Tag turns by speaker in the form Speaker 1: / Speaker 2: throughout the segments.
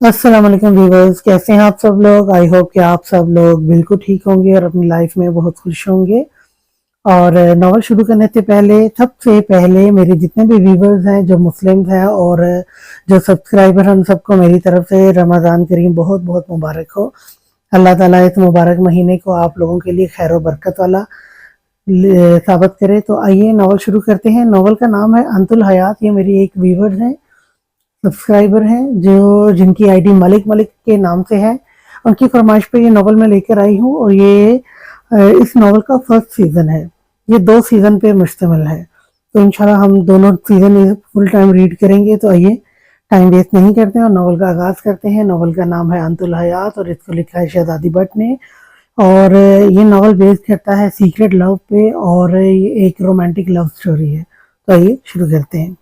Speaker 1: अस्सलाम वालेकुम व्यूवर्स, कैसे हैं आप सब लोग। आई होप कि आप सब लोग बिल्कुल ठीक होंगे और अपनी लाइफ में बहुत खुश होंगे। और नॉवल शुरू करने से पहले सबसे पहले मेरे जितने भी व्यूवर्स हैं जो मुस्लिम हैं और जो सब्सक्राइबर हैं, उन सबको मेरी तरफ से रमज़ान करीम बहुत बहुत मुबारक हो। अल्लाह ताला इस मुबारक महीने को आप लोगों के लिए खैर बरकत वाला साबित करे। तो आइए नॉवल शुरू करते हैं। नॉवल का नाम है अंतुल हयात। ये मेरी एक व्यूवर्स हैं, सब्सक्राइबर हैं, जो जिनकी आईडी मलिक मलिक के नाम से है। उनकी फरमाइश पे ये नॉवल मैं लेकर आई हूँ और ये इस नॉवल का फर्स्ट सीजन है। ये 2 सीजन पे मुश्तमिल है। तो इंशाल्लाह हम दोनों सीजन फुल टाइम रीड करेंगे। तो आइए टाइम वेस्ट नहीं करते हैं और नॉवल का आगाज़ करते हैं। नॉवल का नाम है अंतुल हयात और इसको लिखा है शहजादी भट्ट ने। और ये नॉवल बेस करता है सीक्रेट लव पे और ये एक रोमांटिक लव स्टोरी है। तो आइए शुरू करते हैं।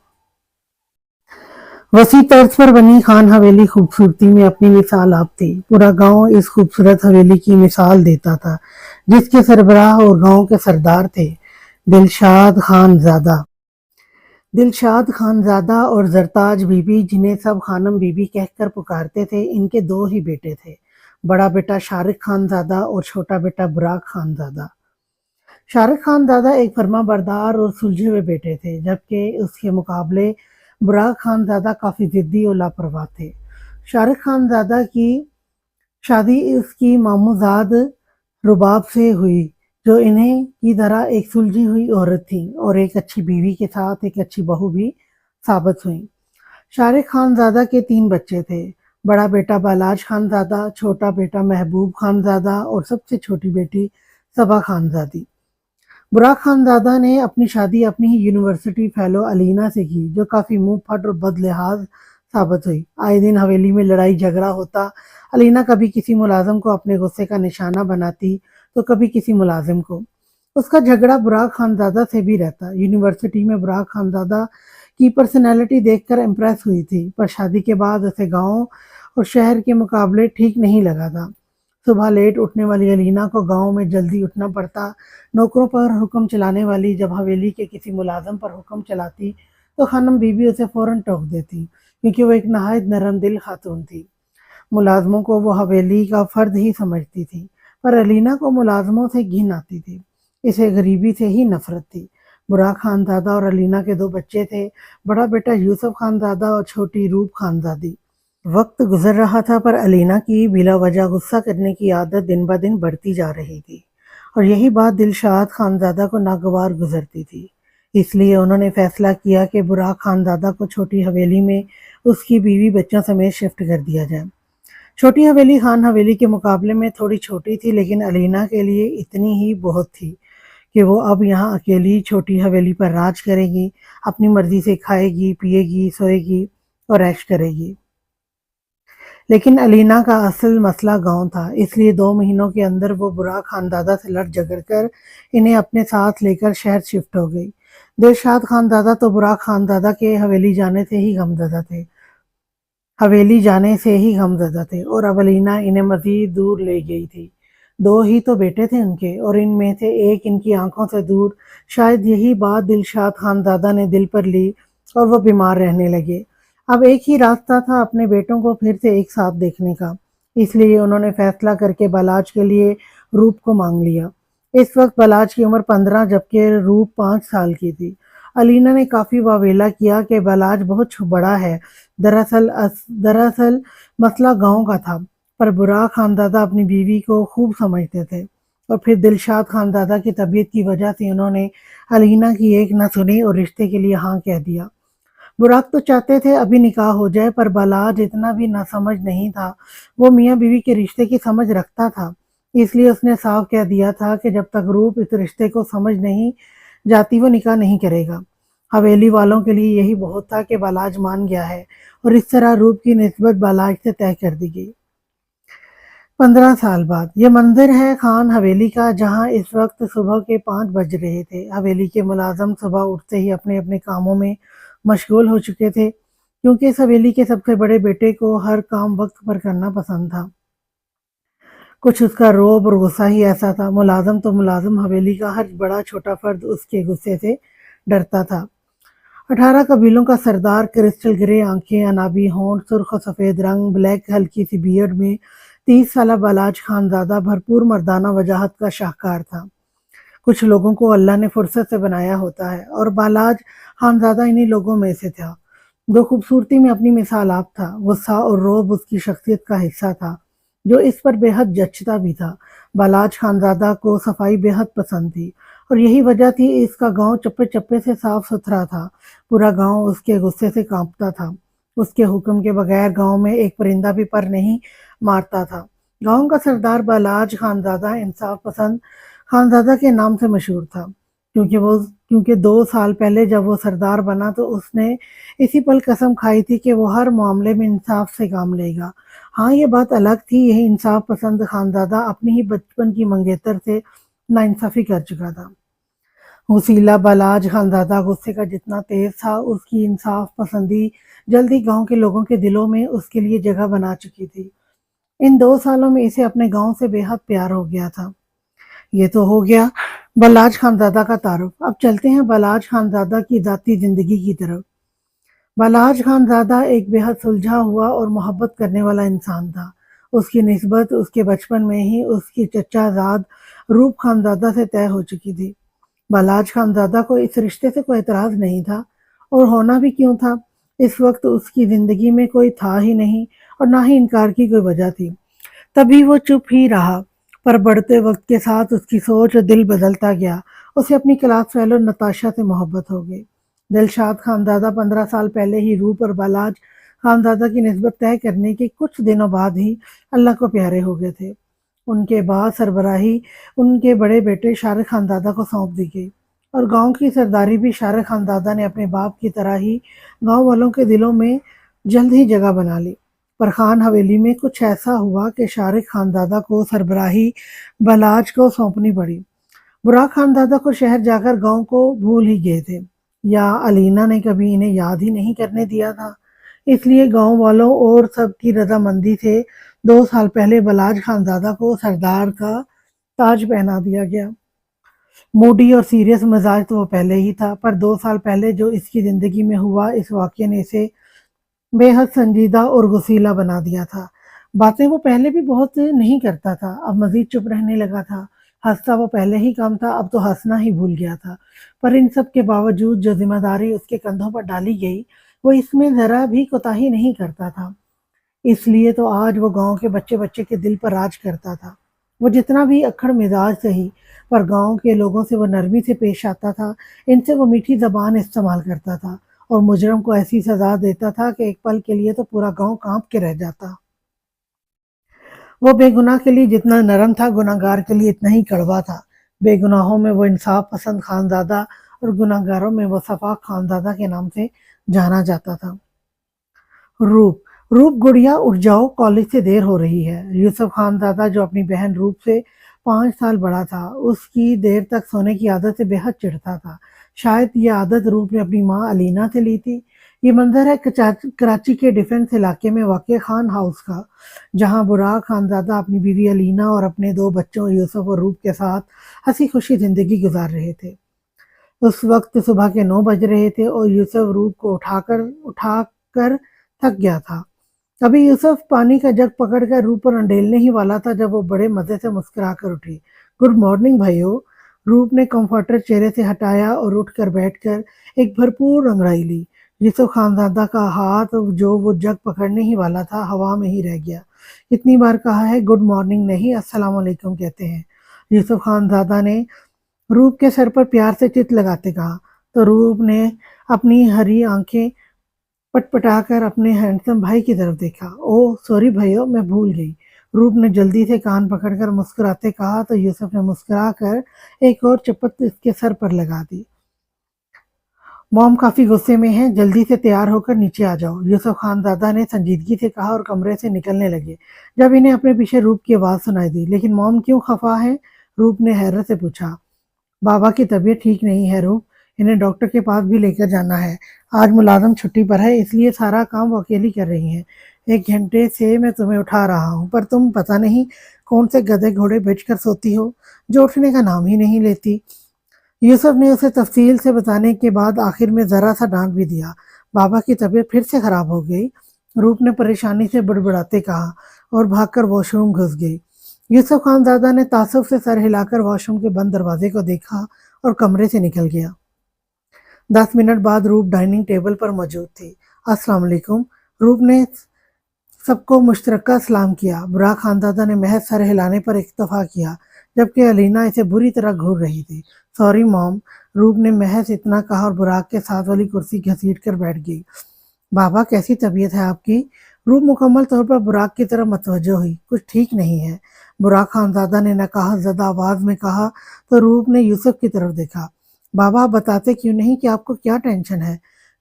Speaker 1: वसी तर्ज पर बनी खान हवेली खूबसूरती में अपनी मिसाल आप थी। पूरा गांव इस खूबसूरत हवेली की मिसाल देता था, जिसके सरबराह और गांव के सरदार थे दिलशाद खानजादा दिलशाद खानजादा और जरताज बीबी, जिन्हें सब खानम बीबी कहकर पुकारते थे। इनके 2 ही बेटे थे, बड़ा बेटा शारिक खानजादा और छोटा बेटा बुराक खानजादा। शाहरुख खानजादा एक फर्माबरदार और सुलझे हुए बेटे थे, जबकि उसके मुकाबले बुराक खानजादा काफ़ी ज़िद्दी और लापरवाह थे। शाहरुख खानजादा की शादी उसकी मामूजाद रुबाब से हुई, जो इन्हें की तरह एक सुलझी हुई औरत थी और एक अच्छी बीवी के साथ एक अच्छी बहू भी साबित हुई। शाहरुख खानजादा के 3 बच्चे थे, बड़ा बेटा बालाज खानजादा, छोटा बेटा महबूब खानजादा और सबसे छोटी बेटी सबा खानजादी। बुराक खानजादा ने अपनी शादी अपनी ही यूनिवर्सिटी फेलो अलीना से की, जो काफ़ी मुंह फट और बदलिहाज साबित हुई। आए दिन हवेली में लड़ाई झगड़ा होता। अलीना कभी किसी मुलाजिम को अपने गुस्से का निशाना बनाती तो कभी किसी मुलाजिम को। उसका झगड़ा बुराक खानजादा से भी रहता। यूनिवर्सिटी में बुराक खानजादा की पर्सनैलिटी देखकर इम्प्रेस हुई थी, पर शादी के बाद उसे गाँव और शहर के मुकाबले ठीक नहीं लगा था। सुबह लेट उठने वाली अलीना को गांव में जल्दी उठना पड़ता। नौकरों पर हुक्म चलाने वाली जब हवेली के किसी मुलाजिम पर हुक्म चलाती तो खानम बीबी उसे फौरन टोक देती, क्योंकि वो एक नहायत नरम दिल खातून थी। मुलाजमों को वो हवेली का फर्द ही समझती थी, पर अलीना को मुलाजमों से घिन आती थी। इसे गरीबी से ही नफरत थी। बुराक खानजादा और अलीना के 2 बच्चे थे, बड़ा बेटा यूसुफ खानजादा और छोटी रूप खानजादी। वक्त गुजर रहा था, पर अलीना की बिला वजह गुस्सा करने की आदत दिन ब दिन बढ़ती जा रही थी और यही बात दिलशाद खानजादा को नागवार गुजरती थी। इसलिए उन्होंने फैसला किया कि बुराक खानजादा को छोटी हवेली में उसकी बीवी बच्चों समेत शिफ्ट कर दिया जाए। छोटी हवेली खान हवेली के मुकाबले में थोड़ी छोटी थी, लेकिन अलीना के लिए इतनी ही बहुत थी कि वो अब यहाँ अकेली छोटी हवेली पर राज करेगी, अपनी मर्जी से खाएगी, पिएगी, सोएगी और ऐश करेगी। लेकिन अलीना का असल मसला गांव था, इसलिए 2 महीनों के अंदर वो बुराक खानजादा से लड़ झगड़ कर इन्हें अपने साथ लेकर शहर शिफ्ट हो गई। दिलशाद खानजादा तो बुराक खानजादा के हवेली जाने से ही गमज़दा थे और अब अलीना इन्हें मज़ीद दूर ले गई थी। 2 ही तो बेटे थे उनके और इनमें से एक इनकी आंखों से दूर। शायद यही बात दिलशाद खानजादा ने दिल पर ली और वो बीमार रहने लगे। अब एक ही रास्ता था अपने बेटों को फिर से एक साथ देखने का, इसलिए उन्होंने फैसला करके बालाज के लिए रूप को मांग लिया। इस वक्त बालाज की उम्र 15 जबकि रूप 5 साल की थी। अलीना ने काफ़ी वावेला किया कि बालाज बहुत बड़ा है। दरअसल मसला गांव का था, पर बुराक खानजादा अपनी बीवी को खूब समझते थे और फिर दिलशाद खानजादा की तबीयत की वजह से उन्होंने अलीना की एक न सुनी और रिश्ते के लिए हाँ कह दिया। बुराक तो चाहते थे अभी निकाह हो जाए, पर बालाज इतना भी नासमझ नहीं था। वो मियाँ बीवी के रिश्ते की समझ रखता था, इसलिए उसने साफ कह दिया था कि जब तक रूप इस रिश्ते को समझ नहीं जाती वो निकाह नहीं करेगा। हवेली वालों के लिए यही बहुत था कि बालाज मान गया है और इस तरह रूप की निस्बत बालाज से तय कर दी गई। 15 साल बाद ये मंदिर है खान हवेली का, जहां इस वक्त सुबह के 5 बज रहे थे। हवेली के मुलाजम सुबह उठते ही अपने अपने कामों में मशगूल हो चुके थे, क्योंकि इस हवेली के सबसे बड़े बेटे को हर काम वक्त पर करना पसंद था। कुछ उसका रोब और गुस्सा ही ऐसा था। मुलाजम तो मुलाजम, हवेली का हर बड़ा छोटा फर्द उसके गुस्से से डरता था। 18 कबीलों का सरदार, क्रिस्टल ग्रे आंखें, अनाबी होंठ, सुर्ख और सफ़ेद रंग, ब्लैक हल्की सी बियर्ड में 30 साला बालाज खानज़ादा भरपूर मर्दाना वजाहत का शाहकार था। कुछ लोगों को अल्लाह ने फुर्सत से बनाया होता है और बालाज खानज़ादा इन्हीं लोगों में से था। जो खूबसूरती में अपनी मिसाल आप था, गुस्सा और रोब उसकी शख्सियत का हिस्सा था, जो इस पर बेहद जचता भी था। बालाज खानज़ादा को सफाई बेहद पसंद थी और यही वजह थी इसका गांव चप्पे चप्पे से साफ सुथरा था। पूरा गांव उसके गुस्से से कांपता था। उसके हुक्म के बगैर गांव में एक परिंदा भी पर नहीं मारता था। गांव का सरदार बालाज खानज़ादा इंसाफ पसंद खानज़ादा के नाम से मशहूर था, क्योंकि 2 साल पहले जब वो सरदार बना तो उसने इसी पल कसम खाई थी कि वो हर मामले में इंसाफ से काम लेगा। हाँ, ये बात अलग थी, यही इंसाफ पसंद खानज़ादा अपनी ही बचपन की मंगेतर से नाइंसाफ़ी कर चुका था। वसीला बालाज खानज़ादा गुस्से का जितना तेज था, उसकी इंसाफ पसंदी जल्दी गांव के लोगों के दिलों में उसके लिए जगह बना चुकी थी। इन 2 सालों में इसे अपने गांव से बेहद प्यार हो गया था। ये तो हो गया बालाज खानज़ादा का तारुफ। अब चलते हैं बालाज खानज़ादा की ज़ाती ज़िंदगी की तरफ। बालाज खानज़ादा एक बेहद सुलझा हुआ और मोहब्बत करने वाला इंसान था। उसकी निस्बत उसके बचपन में ही उसकी चचाज़ाद रूप खानज़ादा से तय हो चुकी थी। बालाज खानज़ादा को इस रिश्ते से कोई एतराज़ नहीं था, और होना भी क्यों था। इस वक्त उसकी ज़िंदगी में कोई था ही नहीं और ना ही इनकार की कोई वजह थी। तभी वो चुप ही रहा, पर बढ़ते वक्त के साथ उसकी सोच और दिल बदलता गया। उसे अपनी क्लास फेलो नताशा से मोहब्बत हो गई। दिलशाद खानज़ादा 15 साल पहले ही रूप और बालाज खानज़ादा की निस्बत तय करने के कुछ दिनों बाद ही अल्लाह को प्यारे हो गए थे। उनके बाद सरबराही उनके बड़े बेटे शारिक खानज़ादा को सौंप दी गई और गांव की सरदारी भी शारिक खानज़ादा ने अपने बाप की तरह ही गांव वालों के दिलों में जल्द ही जगह बना ली। पर खान हवेली में कुछ ऐसा हुआ कि शारिक खानज़ादा को सरबराही बालाज को सौंपनी पड़ी। बुराक खानज़ादा को शहर जाकर गांव को भूल ही गए थे, या अलीना ने कभी इन्हें याद ही नहीं करने दिया था। इसलिए गांव वालों और सबकी रजामंदी से 2 साल पहले बालाज खानज़ादा को सरदार का ताज पहना दिया गया। मूडी और सीरियस मिजाज तो वो पहले ही था, पर 2 साल पहले जो इसकी ज़िंदगी में हुआ, इस वाक़ये ने इसे बेहद संजीदा और गुस्सीला बना दिया था। बातें वो पहले भी बहुत नहीं करता था, अब मज़ीद चुप रहने लगा था। हँसता वो पहले ही कम था, अब तो हँसना ही भूल गया था। पर इन सब के बावजूद जो ज़िम्मेदारी उसके कंधों पर डाली गई, वो इसमें ज़रा भी कोताही नहीं करता था। इसलिए तो आज वो गाँव के बच्चे-बच्चे के दिल पर राज करता था। वो जितना भी अक्खड़ मिजाज सही, पर गाँव के लोगों से वो नरमी से पेश आता था, इनसे वो मीठी ज़बान इस्तेमाल करता था और मुजरिम को ऐसी सज़ा देता था कि एक पल के लिए तो पूरा गाँव काँप के रह जाता। वो बेगुनाह के लिए जितना नरम था, गुनहगार के लिए इतना ही कड़वा था। बेगुनाहों में वो इंसाफ पसंद खानज़ादा और गुनहगारों में वो सफ़ाक खानज़ादा के नाम से जाना जाता था। रूप रूप गुड़िया उठ जाओ, कॉलेज से देर हो रही है। यूसुफ खानज़ादा जो अपनी बहन रूप से 5 साल बड़ा था, उसकी देर तक सोने की आदत से बेहद चिढ़ता था। शायद ये आदत रूप ने अपनी माँ अलीना से ली थी। ये मंजर है कराची के डिफेंस इलाके में वाक़ खान हाउस का, जहाँ बुराक खानज़ादा अपनी बीवी अलीना और अपने 2 बच्चों यूसुफ और रूप के साथ हंसी खुशी ज़िंदगी गुजार रहे थे। उस वक्त सुबह के 9 बज रहे थे और यूसुफ रूप को उठाकर थक गया था। अभी यूसुफ पानी का जग पकड़कर रूप पर अंडेलने ही वाला था जब वो बड़े मज़े से मुस्कुराकर उठी। गुड मॉर्निंग भाइयों। रूप ने कंफर्टर चेहरे से हटाया और उठकर बैठकर एक भरपूर अंगड़ाई ली। यूसुफ खानज़ादा का हाथ जो वो जग पकड़ने ही वाला था, हवा में ही रह गया। कितनी बार कहा है गुड मॉर्निंग नहीं, अस्सलाम वालेकुम कहते हैं। यूसुफ खानज़ादा ने रूप के सर पर प्यार से चित लगाते कहा, तो रूप ने अपनी हरी आंखें पटपटाकर अपने हैंडसम भाई की तरफ देखा। ओह सॉरी भैया, मैं भूल गई। रूप ने जल्दी से कान पकड़कर मुस्कुराते कहा, तो यूसुफ ने मुस्कुराकर एक और चपत इसके सर पर लगा दी। मॉम काफी गुस्से में है, जल्दी से तैयार होकर नीचे आ जाओ, यूसुफ खानज़ादा ने संजीदगी से कहा और कमरे से निकलने लगे जब इन्हें अपने पीछे रूप की आवाज़ सुनाई दी। लेकिन मॉम क्यों खफा है? रूप ने हैरत से पूछा। बाबा की तबीयत ठीक नहीं है रूप, इन्हें डॉक्टर के पास भी लेकर जाना है। आज मुलाजम छुट्टी पर है, इसलिए सारा काम वो अकेली कर रही हैं। 1 घंटे से मैं तुम्हें उठा रहा हूँ, पर तुम पता नहीं कौन से गधे घोड़े बेचकर सोती हो, जो उठने का नाम ही नहीं लेती। یوسف نے اسے تفصیل سے بتانے کے بعد آخر میں ذرا سا ڈانٹ بھی دیا۔ بابا کی طبیعت پھر سے خراب ہو گئی، روپ نے پریشانی سے بڑبڑاتے کہا اور بھاگ کر واش روم گھس گئی۔ یوسف خان زادہ نے تعصب سے سر ہلا کر واش روم کے بند دروازے کو دیکھا اور کمرے سے نکل گیا۔ 10 منٹ بعد روپ ڈائننگ ٹیبل پر موجود تھی۔ السلام علیکم، روپ نے سب کو مشترکہ سلام کیا۔ براق خانزادہ نے محض سر ہلانے پر اکتفا کیا، جبکہ علینا اسے بری طرح گھور رہی تھی۔ سوری موم، روپ نے محض اتنا کہا اور براق کے ساتھ والی کرسی گھسیٹ کر بیٹھ گئی۔ بابا کیسی طبیعت ہے آپ کی؟ روپ مکمل طور پر براق کی طرف متوجہ ہوئی۔ کچھ ٹھیک نہیں ہے، براق خانزادہ نے نقاہت زدہ آواز میں کہا تو روپ نے یوسف کی طرف دیکھا۔ بابا آپ بتاتے کیوں نہیں کہ آپ کو کیا ٹینشن ہے؟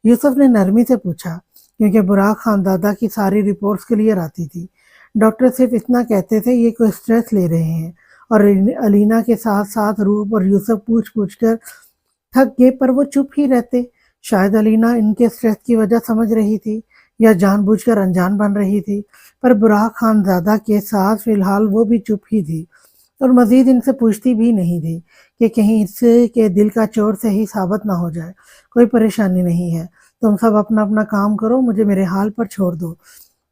Speaker 1: یوسف نے نرمی سے پوچھا، کیونکہ براق خانزادہ کی ساری رپورٹس کلیئر آتی تھی۔ ڈاکٹر صرف اتنا کہتے تھے یہ کوئی سٹریس لے رہے ہیں، اور علینا کے ساتھ ساتھ روپ اور یوسف پوچھ پوچھ کر تھک گئے، پر وہ چپ ہی رہتے۔ شاید علینا ان کے سٹریس کی وجہ سمجھ رہی تھی یا جان بوجھ کر انجان بن رہی تھی، پر براق خانزادہ کے ساتھ فی الحال وہ بھی چپ ہی تھی اور مزید ان سے پوچھتی بھی نہیں تھی کہ کہیں اس کے دل کا چور صحیح ثابت نہ ہو جائے۔ کوئی پریشانی نہیں ہے، تم سب اپنا اپنا کام کرو، مجھے میرے حال پر چھوڑ دو۔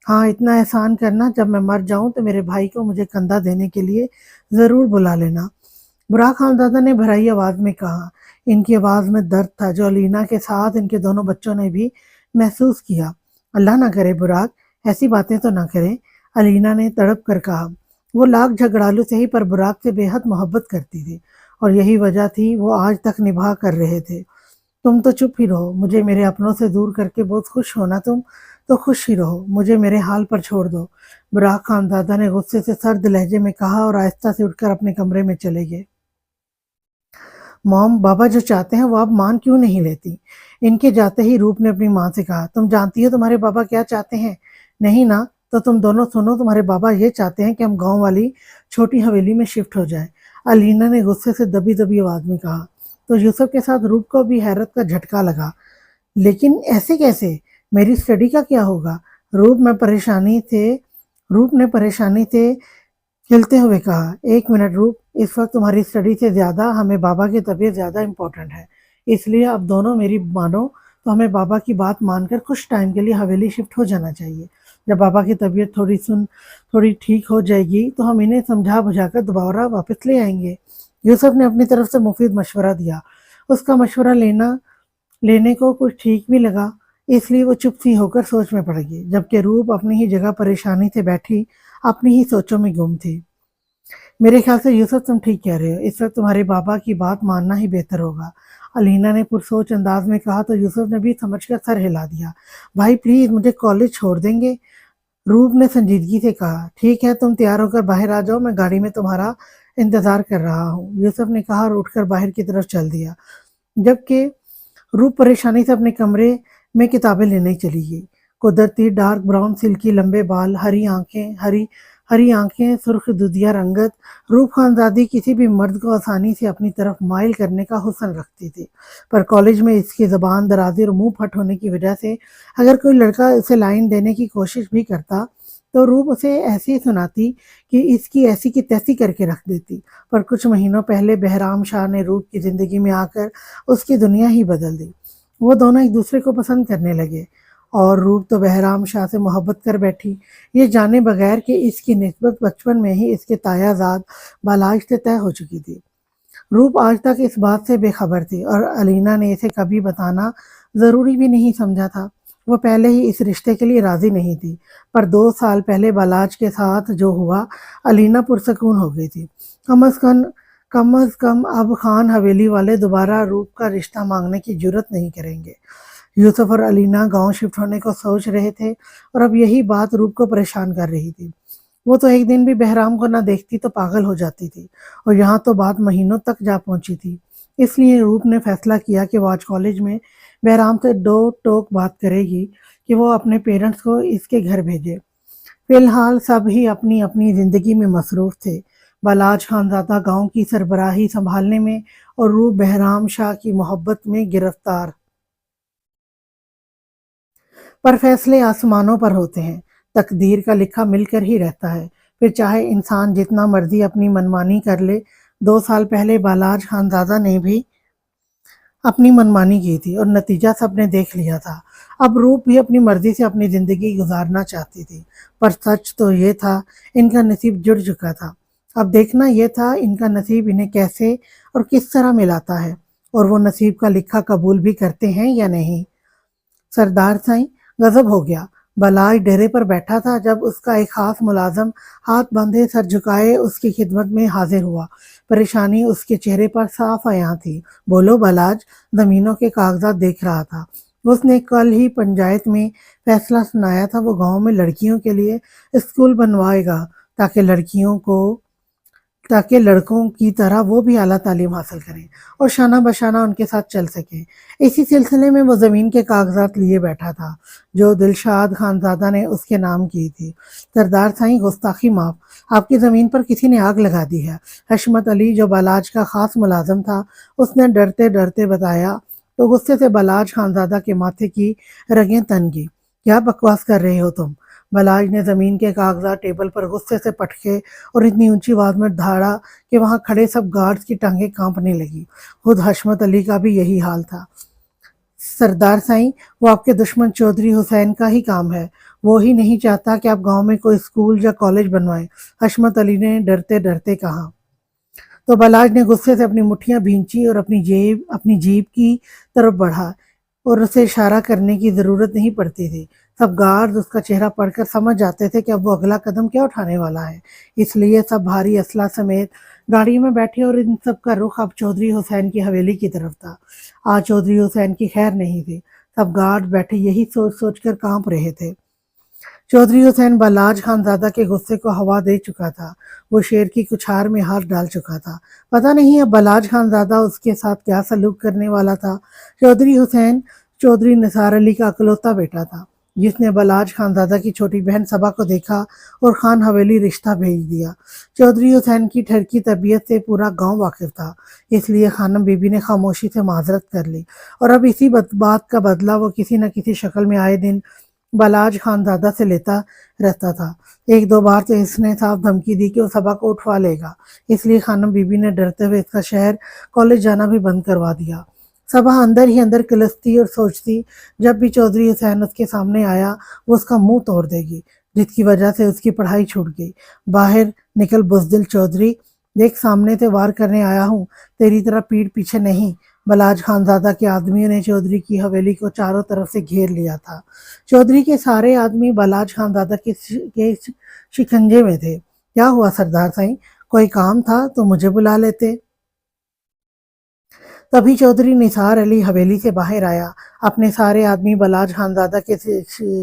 Speaker 1: ہاں اتنا احسان کرنا، جب میں مر جاؤں تو میرے بھائی کو مجھے کندھا دینے کے لیے ضرور بلا لینا، براق خانزادہ نے بھرائی آواز میں کہا۔ ان کی آواز میں درد تھا جو علینا کے ساتھ ان کے دونوں بچوں نے بھی محسوس کیا۔ اللہ نہ کرے براق، ایسی باتیں تو نہ کریں، علینا نے تڑپ کر کہا۔ وہ لاکھ جھگڑالو سے ہی پر براق سے بے حد محبت کرتی تھی، اور یہی وجہ تھی وہ آج تک نبھا کر رہے تھے۔ تم تو چپ ہی رہو، مجھے میرے اپنوں سے دور کر کے بہت خوش ہونا، تم تو خوش ہی رہو، مجھے میرے حال پر چھوڑ دو، براق خانزادہ نے غصے سے سرد لہجے میں کہا اور آہستہ سے اٹھ کر اپنے کمرے میں چلے گئے۔ موم، بابا جو چاہتے ہیں وہ آپ مان کیوں نہیں لیتی؟ ان کے جاتے ہی روپ نے اپنی ماں سے کہا۔ تم جانتی ہو تمہارے بابا کیا چاہتے ہیں؟ نہیں نا، تو تم دونوں سنو، تمہارے بابا یہ چاہتے ہیں کہ ہم گاؤں والی چھوٹی حویلی میں شفٹ ہو جائیں، علینا نے غصے سے دبی دبی آواز میں کہا۔ تو یوسف کے ساتھ روپ کو بھی حیرت کا جھٹکا لگا۔ لیکن ایسے کیسے؟ میری اسٹڈی کا کیا ہوگا؟ روپ نے پریشانی سے کھلتے ہوئے کہا۔ ایک منٹ روپ، اس وقت تمہاری اسٹڈی سے زیادہ ہمیں بابا کی طبیعت زیادہ امپورٹنٹ ہے، اس لیے اب دونوں میری مانو تو ہمیں بابا کی بات مان کر کچھ ٹائم کے لیے حویلی شفٹ ہو جانا چاہیے۔ جب بابا کی طبیعت تھوڑی ٹھیک ہو جائے گی تو ہم انہیں سمجھا بجھا کر دوبارہ واپس لے آئیں گے۔ یوسف نے اپنی طرف سے مفید مشورہ دیا۔ اس کا مشورہ لینے کو کچھ ٹھیک بھی لگا، اس لیے وہ چپ سی ہو کر سوچ میں پڑ گئی، جبکہ روپ اپنی ہی جگہ پریشانی سے بیٹھی اپنی ہی سوچوں میں گم تھی۔ میرے خیال سے یوسف تم ٹھیک کہہ رہے ہو، اس وقت تمہارے بابا کی بات ماننا ہی بہتر ہوگا، علینا نے پرسوچ انداز میں کہا تو یوسف نے بھی سمجھ کر سر ہلا دیا۔ بھائی پلیز مجھے کالج چھوڑ دیں گے، روپ نے سنجیدگی سے کہا۔ ٹھیک ہے، تم تیار ہو کر باہر آ جاؤ، میں گاڑی میں تمہارا انتظار کر رہا ہوں، یوسف نے کہا اور اٹھ کر باہر کی طرف چل دیا، جبکہ روپ پریشانی سے اپنے کمرے میں کتابیں لینے چلی گئی۔ قدرتی ڈارک براؤن سلکی لمبے بال، ہری آنکھیں، سرخ دودیا رنگت، روپ خانزادی کسی بھی مرد کو آسانی سے اپنی طرف مائل کرنے کا حسن رکھتی تھی، پر کالج میں اس کی زبان درازی اور منہ پھٹ ہونے کی وجہ سے اگر کوئی لڑکا اسے لائن دینے کی کوشش بھی کرتا تو روپ اسے ایسی سناتی کہ اس کی ایسی کی تیسی کر کے رکھ دیتی۔ پر کچھ مہینوں پہلے بہرام شاہ نے روپ کی زندگی میں آ کر اس کی دنیا ہی بدل دی۔ وہ دونوں ایک دوسرے کو پسند کرنے لگے، اور روپ تو بہرام شاہ سے محبت کر بیٹھی، یہ جانے بغیر کہ اس کی نسبت بچپن میں ہی اس کے تایا زاد بالاج سے طے ہو چکی تھی۔ روپ آج تک اس بات سے بے خبر تھی اور علینا نے اسے کبھی بتانا ضروری بھی نہیں سمجھا تھا۔ وہ پہلے ہی اس رشتے کے لیے راضی نہیں تھی، پر 2 سال پہلے بالاج کے ساتھ جو ہوا علینا پرسکون ہو گئی تھی۔ کم از کم اب خان حویلی والے دوبارہ روپ کا رشتہ مانگنے کی جرت نہیں کریں گے۔ یوسف اور علینا گاؤں شفٹ ہونے کو سوچ رہے تھے اور اب یہی بات روپ کو پریشان کر رہی تھی۔ وہ تو ایک دن بھی بہرام کو نہ دیکھتی تو پاگل ہو جاتی تھی، اور یہاں تو بات مہینوں تک جا پہنچی تھی۔ اس لیے روپ نے فیصلہ کیا کہ وہ آج کالج میں بہرام سے 2 ٹوک بات کرے گی کہ وہ اپنے پیرنٹس کو اس کے گھر بھیجے۔ فی الحال سب ہی اپنی اپنی زندگی میں مصروف تھے، بالاج خانزادہ گاؤں کی سربراہی سنبھالنے میں اور روپ بہرام شاہ کی محبت میں گرفتار۔ پر فیصلے آسمانوں پر ہوتے ہیں، تقدیر کا لکھا مل کر ہی رہتا ہے، پھر چاہے انسان جتنا مرضی اپنی منمانی کر لے۔ 2 سال پہلے بالاج خانزادہ نے بھی अपनी मनमानी की थी और नतीजा सबने देख लिया था। अब रूप भी अपनी मर्जी से अपनी जिंदगी गुजारना चाहती थी, पर सच तो ये था इनका नसीब जुड़ चुका था। अब देखना यह था इनका नसीब इन्हें कैसे और किस तरह मिलाता है, और वो नसीब का लिखा कबूल भी करते हैं या नहीं। सरदार साईं गजब हो गया। बलाज डेरे पर बैठा था जब उसका एक खास मुलाजम हाथ बांधे सर झुकाए उसकी खिदमत में हाजिर हुआ। परेशानी उसके चेहरे पर साफ आया थी। बोलो बलाज, जमीनों के कागजात देख रहा था। उसने कल ही पंचायत में फैसला सुनाया था, वो गांव में लड़कियों के लिए स्कूल बनवाएगा ताकि लड़कों की तरह वो भी आला तालीम हासिल करें और शाना बशाना उनके साथ चल सकें। इसी सिलसिले में वो ज़मीन के कागजात लिए बैठा था जो दिलशाद खानज़ादा ने उसके नाम की थी। सरदार साईं, गुस्ताखी माफ, आपकी ज़मीन पर किसी ने आग लगा दी है। हशमत अली जो बलाज का खास मुलाजम था उसने डरते डरते बताया, तो गुस्से से बलाज खानज़ादा के माथे की रगें तन गई। क्या बकवास कर रहे हो तुम? बलाज ने ज़मीन के कागजात टेबल पर गुस्से से पटके और इतनी ऊंची आवाज में दहाड़ा कि वहां खड़े सब गार्ड्स की टांगें कांपने लगी। खुद हशमत अली का भी यही हाल था। सरदार साईं, वो आपके दुश्मन चौधरी हुसैन का ही काम है। वो ही नहीं चाहता कि आप गांव में कोई स्कूल या कॉलेज बनवाएं, हशमत अली ने डरते डरते कहा। तो बलाज ने गुस्से से अपनी मुट्ठियां भींची और अपनी जीभ की तरफ बढ़ा, और उसे इशारा करने की जरूरत नहीं पड़ती थी। सब गार्ड उसका चेहरा पढ़कर समझ जाते थे कि अब वो अगला कदम क्या उठाने वाला है। इसलिए सब भारी असला समेत गाड़ी में बैठे और इन सब का रुख अब चौधरी हुसैन की हवेली की तरफ था। आज चौधरी हुसैन की खैर नहीं थी। सब गार्ड बैठे यही सोच सोच कर कांप रहे थे। चौधरी हुसैन बलाज खानजादा के गुस्से को हवा दे चुका था। वो शेर की कुछार में हाथ डाल चुका था। पता नहीं अब बलाज खानजादा उसके साथ क्या सलूक करने वाला था। चौधरी हुसैन चौधरी निसार अली का अकलौता बेटा था, जिसने बलाज खानजादा की छोटी बहन सबा को देखा और खान हवेली रिश्ता भेज दिया। चौधरी हुसैन की ठरकी तबीयत से पूरा गांव वाकिफ था, इसलिए खानम बीबी ने खामोशी से माजरत कर ली, और अब इसी बात का बदला वो किसी न किसी शक्ल में आए दिन बलाज खानजादा से लेता रहता था। एक दो बार तो इसने साफ धमकी दी कि वो सबा को उठवा लेगा, इसलिए खानम बीबी ने डरते हुए इसका शहर कॉलेज जाना भी बंद करवा दिया। सबा अंदर ही अंदर किलसती और सोचती, जब भी चौधरी हुसैन उसके सामने आया वो उसका मुंह तोड़ देगी, जिसकी वजह से उसकी पढ़ाई छूट गई। बाहर निकल बुजदिल चौधरी, देख सामने से वार करने आया हूँ, तेरी तरह पीठ पीछे नहीं। बलाज खानजादा के आदमियों ने चौधरी की हवेली को चारों तरफ से घेर लिया था। चौधरी के सारे आदमी बलाज खानजादा के शिकंजे में थे। क्या हुआ सरदार साईं, कोई काम था तो मुझे बुला लेते। तभी चौधरी निसार अली हवेली से बाहर आया। अपने सारे आदमी बलाज खानजादा के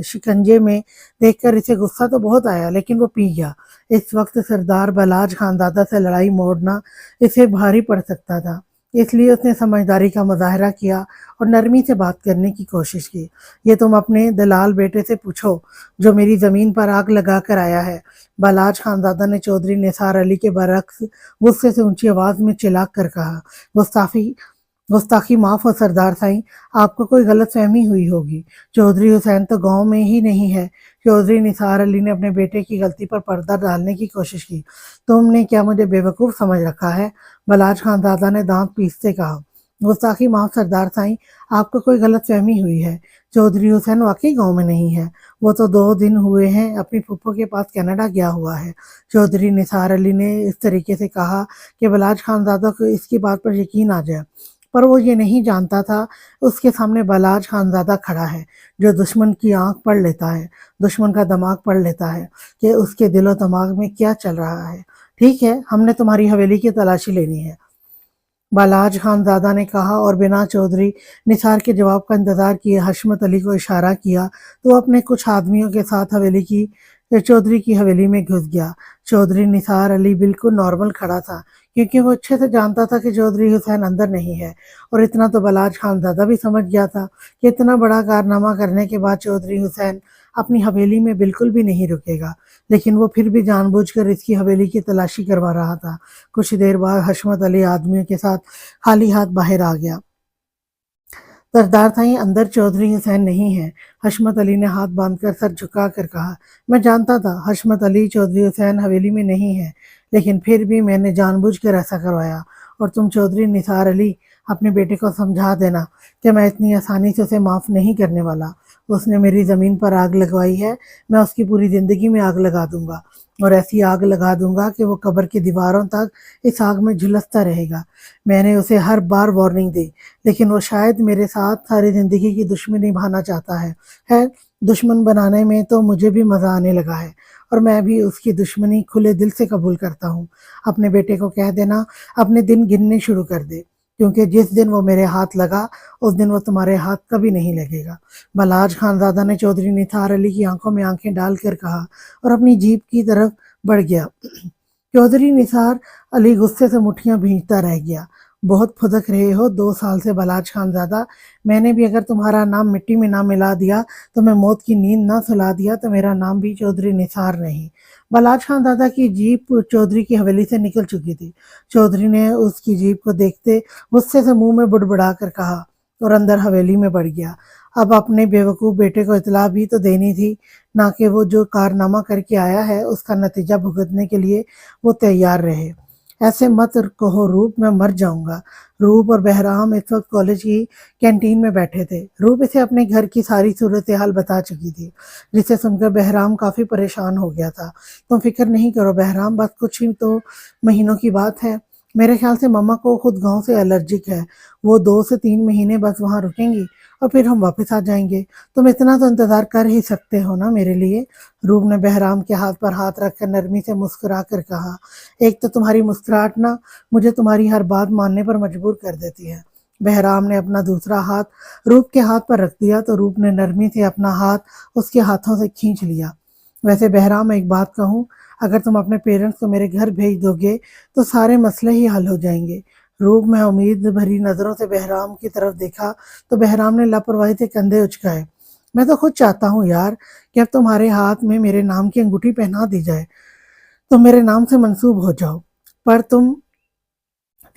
Speaker 1: शिकंजे में देखकर इसे गुस्सा तो बहुत आया, लेकिन वो पी गया। इस वक्त सरदार बलाज खानजादा से लड़ाई मोड़ना इसे भारी पड़ सकता था, इसलिए उसने समझदारी का मुजाहरा किया और नरमी से बात करने की कोशिश की। ये तुम अपने दलाल बेटे से पूछो जो मेरी जमीन पर आग लगा कर आया है। बलाज खानजादा ने चौधरी निसार अली के बरक्स गुस्से से ऊंची आवाज में चिल्लाकर कर कहा, गुस्ताखी माफ हो सरदार साईं, आपको कोई गलत फहमी हुई होगी। चौधरी हुसैन तो गांव में ही नहीं है। चौधरी निसार अली ने अपने बेटे की गलती पर पर्दा डालने की कोशिश की। तुमने क्या मुझे बेवकूफ समझ रखा है? बलाज खानजादा ने दांत पीसते कहा। गुस्ताखी माफ सरदार साईं, आपको कोई गलत फहमी हुई है। चौधरी हुसैन वाकई गांव में नहीं है। वो तो 2 दिन हुए हैं अपनी फूफो के पास कनाडा गया हुआ है। चौधरी निसार अली ने इस तरीके से कहा कि बलाज खानजादा को इसकी बात पर यकीन आ जाए, पर वो ये नहीं जानता था उसके सामने बलाज खानजादा खड़ा है जो दुश्मन की आंख पढ़ लेता है, दुश्मन का दिमाग पढ़ लेता है कि उसके दिलो दिमाग में क्या चल रहा है। ठीक है, हमने तुम्हारी हवेली की तलाशी लेनी है, बालाज खानजादा ने कहा, और बिना चौधरी निसार के जवाब का इंतजार किए हशमत अली को इशारा किया तो अपने कुछ आदमियों के साथ चौधरी की हवेली में घुस गया। चौधरी निसार अली बिल्कुल नॉर्मल खड़ा था, क्योंकि वो अच्छे से जानता था कि चौधरी हुसैन अंदर नहीं है, और इतना तो बलाज खानजादा भी समझ गया था कि इतना बड़ा कारनामा करने के बाद चौधरी हुसैन अपनी हवेली में बिल्कुल भी नहीं रुकेगा, लेकिन वो फिर भी जानबूझकर इसकी हवेली की तलाशी करवा रहा था। कुछ देर बाद हशमत अली आदमियों के साथ खाली हाथ बाहर आ गया। सरदार साईं, अंदर चौधरी हुसैन नहीं है। हशमत अली ने हाथ बांधकर सर झुका कर कहा। मैं जानता था हशमत अली, चौधरी हुसैन हवेली में नहीं है, लेकिन फिर भी मैंने जानबूझकर ऐसा करवाया। और तुम चौधरी निसार अली, اپنے بیٹے کو سمجھا دینا کہ میں اتنی آسانی سے اسے معاف نہیں کرنے والا۔ اس نے میری زمین پر آگ لگوائی ہے، میں اس کی پوری زندگی میں آگ لگا دوں گا، اور ایسی آگ لگا دوں گا کہ وہ قبر کی دیواروں تک اس آگ میں جھلستا رہے گا۔ میں نے اسے ہر بار وارننگ دی، لیکن وہ شاید میرے ساتھ ساری زندگی کی دشمنی نبھانا چاہتا ہے۔ دشمن بنانے میں تو مجھے بھی مزہ آنے لگا ہے، اور میں بھی اس کی دشمنی کھلے دل سے قبول کرتا ہوں۔ اپنے بیٹے کو کہہ دینا اپنے دن گننے شروع کر دے، کیونکہ جس دن وہ میرے ہاتھ لگا اس دن وہ تمہارے ہاتھ کبھی نہیں لگے گا۔ بلاج خانزادہ نے چودھری نثار علی کی آنکھوں میں آنکھیں ڈال کر کہا، اور اپنی جیپ کی طرف بڑھ گیا۔ چودھری نثار علی غصے سے مٹھیاں بھینچتا رہ گیا۔ بہت پھدک رہے ہو 2 سال سے بلاج خانزادہ، میں نے بھی اگر تمہارا نام مٹی میں نہ ملا دیا، تو میں موت کی نیند نہ سلا دیا، تو میرا نام بھی چودھری نثار نہیں۔ بلاج خانزادہ کی جیپ چودھری کی حویلی سے نکل چکی تھی۔ چودھری نے اس کی جیپ کو دیکھتے غصے سے منہ میں بڑبڑا کر کہا، اور اندر حویلی میں بڑھ گیا۔ اب اپنے بیوقوف بیٹے کو اطلاع بھی تو دینی تھی، نہ کہ وہ جو کارنامہ کر کے آیا ہے اس کا نتیجہ بھگتنے کے لیے وہ تیار رہے۔ ایسے مت کہو روپ، میں مر جاؤں گا۔ روپ اور بہرام اس وقت کالج کی کینٹین میں بیٹھے تھے۔ روپ اسے اپنے گھر کی ساری صورتحال بتا چکی تھی، جسے سن کر بہرام کافی پریشان ہو گیا تھا۔ تم فکر نہیں کرو بہرام، بس کچھ ہی تو مہینوں کی بات ہے۔ میرے خیال سے مما کو خود گاؤں سے الرجک ہے، وہ 2 سے 3 مہینے بس وہاں رکیں گی اور پھر ہم واپس آ جائیں گے۔ تم اتنا تو انتظار کر ہی سکتے ہو نا میرے لیے۔ روپ نے بہرام کے ہاتھ پر ہاتھ رکھ کر نرمی سے مسکرا کر کہا، ایک تو تمہاری مسکراہٹ نا مجھے تمہاری ہر بات ماننے پر مجبور کر دیتی ہے۔ بہرام نے اپنا دوسرا ہاتھ روپ کے ہاتھ پر رکھ دیا تو روپ نے نرمی سے اپنا ہاتھ اس کے ہاتھوں سے کھینچ لیا۔ ویسے بہرام ایک بات کہوں، اگر تم اپنے پیرنٹس کو میرے گھر بھیج دو گے تو سارے مسئلے ہی حل ہو جائیں گے۔ روپ میں امید بھری نظروں سے بہرام کی طرف دیکھا تو بہرام نے لاپرواہی سے کندھے اچکائے۔ میں تو خود چاہتا ہوں یار کہ اب تمہارے ہاتھ میں میرے نام کی انگوٹھی پہنا دی جائے، تم میرے نام سے منسوب ہو جاؤ، پر تم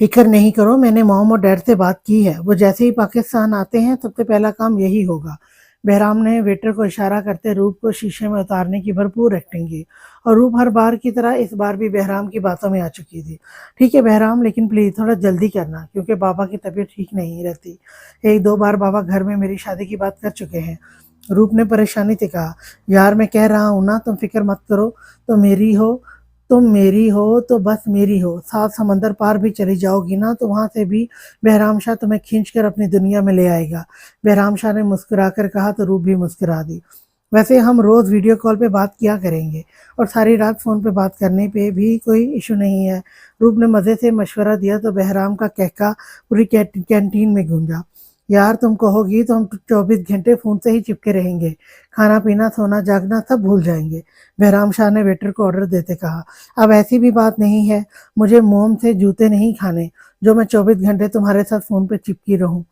Speaker 1: فکر نہیں کرو، میں نے موم اور ڈیڈ سے بات کی ہے، وہ جیسے ہی پاکستان آتے ہیں سب سے پہلا کام یہی ہوگا۔ بہرام نے ویٹر کو اشارہ کرتے روپ کو شیشے میں اتارنے کی بھرپور ایکٹنگ کی، اور روپ ہر بار کی طرح اس بار بھی بہرام کی باتوں میں آ چکی تھی۔ ٹھیک ہے بہرام، لیکن پلیز تھوڑا جلدی کرنا، کیونکہ بابا کی طبیعت ٹھیک نہیں رہتی۔ 1-2 بار بابا گھر میں میری شادی کی بات کر چکے ہیں۔ روپ نے پریشانی سے کہا، یار میں کہہ رہا ہوں نا تم فکر مت کرو، تم میری ہو تو بس میری ہو، 7 سمندر پار بھی چلی جاؤ گی نا تو وہاں سے بھی بہرام شاہ تمہیں کھینچ کر اپنی دنیا میں لے آئے گا۔ بہرام شاہ نے مسکرا کر کہا تو روپ بھی مسکرا دی۔ ویسے ہم روز ویڈیو کال پہ بات کیا کریں گے، اور ساری رات فون پہ بات کرنے پہ بھی کوئی ایشو نہیں ہے۔ روپ نے مزے سے مشورہ دیا تو بہرام کا کہکا پوری کینٹین میں گونجا، یار تم کہو گی تو ہم 24 گھنٹے فون سے ہی چپکے رہیں گے، کھانا پینا سونا جاگنا سب بھول جائیں گے۔ بہرام شاہ نے ویٹر کو آرڈر دیتے کہا، اب ایسی بھی بات نہیں ہے، مجھے موم سے جوتے نہیں کھانے جو میں 24 گھنٹے تمہارے ساتھ فون پہ چپکی رہوں۔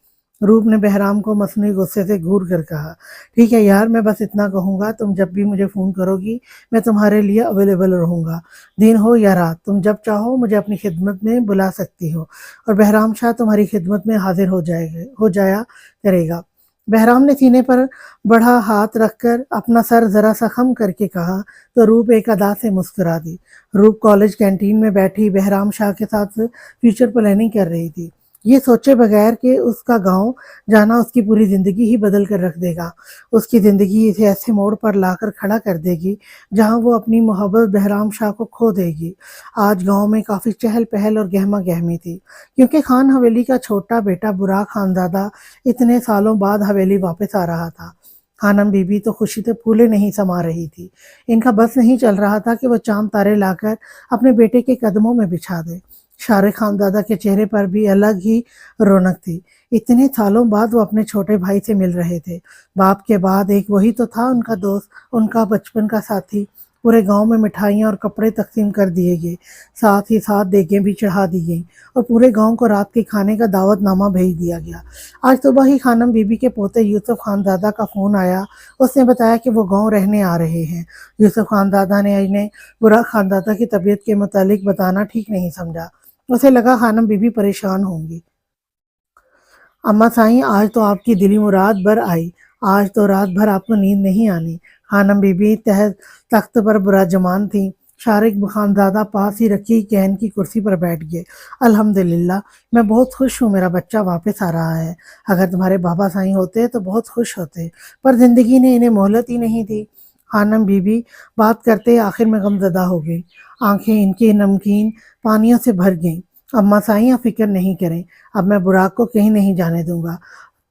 Speaker 1: روپ نے بہرام کو مصنوعی غصے سے گھور کر کہا، ٹھیک ہے یار، میں بس اتنا کہوں گا، تم جب بھی مجھے فون کرو گی میں تمہارے لیے اویلیبل رہوں گا، دن ہو یا رات، تم جب چاہو مجھے اپنی خدمت میں بلا سکتی ہو، اور بہرام شاہ تمہاری خدمت میں حاضر ہو جایا کرے گا۔ بہرام نے سینے پر بڑھا ہاتھ رکھ کر اپنا سر ذرا سا خم کر کے کہا تو روپ ایک ادا سے مسکرا دی۔ روپ کالج کینٹین میں بیٹھی بہرام شاہ کے ساتھ فیوچر پلاننگ کر رہی تھی، یہ سوچے بغیر کہ اس کا گاؤں جانا اس کی پوری زندگی ہی بدل کر رکھ دے گا۔ اس کی زندگی اسے ایسے موڑ پر لا کر کھڑا کر دے گی جہاں وہ اپنی محبت بہرام شاہ کو کھو دے گی۔ آج گاؤں میں کافی چہل پہل اور گہما گہمی تھی، کیونکہ خان حویلی کا چھوٹا بیٹا براق خانزادہ اتنے سالوں بعد حویلی واپس آ رہا تھا۔ خانم بی بی تو خوشی سے پھولے نہیں سما رہی تھی، ان کا بس نہیں چل رہا تھا کہ وہ چاند تارے لا کر اپنے بیٹے کے قدموں میں بچھا دے۔ شارق خانزادہ کے چہرے پر بھی الگ ہی رونق تھی، اتنے سالوں بعد وہ اپنے چھوٹے بھائی سے مل رہے تھے۔ باپ کے بعد ایک وہی تو تھا ان کا دوست، ان کا بچپن کا ساتھی۔ پورے گاؤں میں مٹھائیاں اور کپڑے تقسیم کر دیے گئے، ساتھ ہی ساتھ دیگیں بھی چڑھا دی گئیں، اور پورے گاؤں کو رات کے کھانے کا دعوت نامہ بھیج دیا گیا۔ آج صبح ہی خانم بی بی کے پوتے یوسف خانزادہ کا فون آیا، اس نے بتایا کہ وہ گاؤں رہنے آ رہے ہیں۔ یوسف خانزادہ نے انہیں براق خانزادہ کی طبیعت کے متعلق بتانا ٹھیک نہیں سمجھا، اسے لگا خانم بی بی پریشان ہوں گی۔ اماں سائیں، آج تو آپ کی دلی مراد بر آئی، آج تو رات بھر آپ کو نیند نہیں آنی۔ خانم بی بی تخت پر براجمان تھیں، شارق خانزادہ پاس ہی رکھی کین کی کرسی پر بیٹھ گئے۔ الحمدللہ، میں بہت خوش ہوں، میرا بچہ واپس آ رہا ہے۔ اگر تمہارے بابا سائیں ہوتے تو بہت خوش ہوتے، پر زندگی نے انہیں مہلت ہی نہیں دی۔ خانم بی بی بات کرتے آخر میں غمزدہ ہو گئی، آنکھیں ان کی نمکین پانیوں سے بھر گئیں۔ اماں سائیں آپ فکر نہیں کریں، اب میں براق کو کہیں نہیں جانے دوں گا۔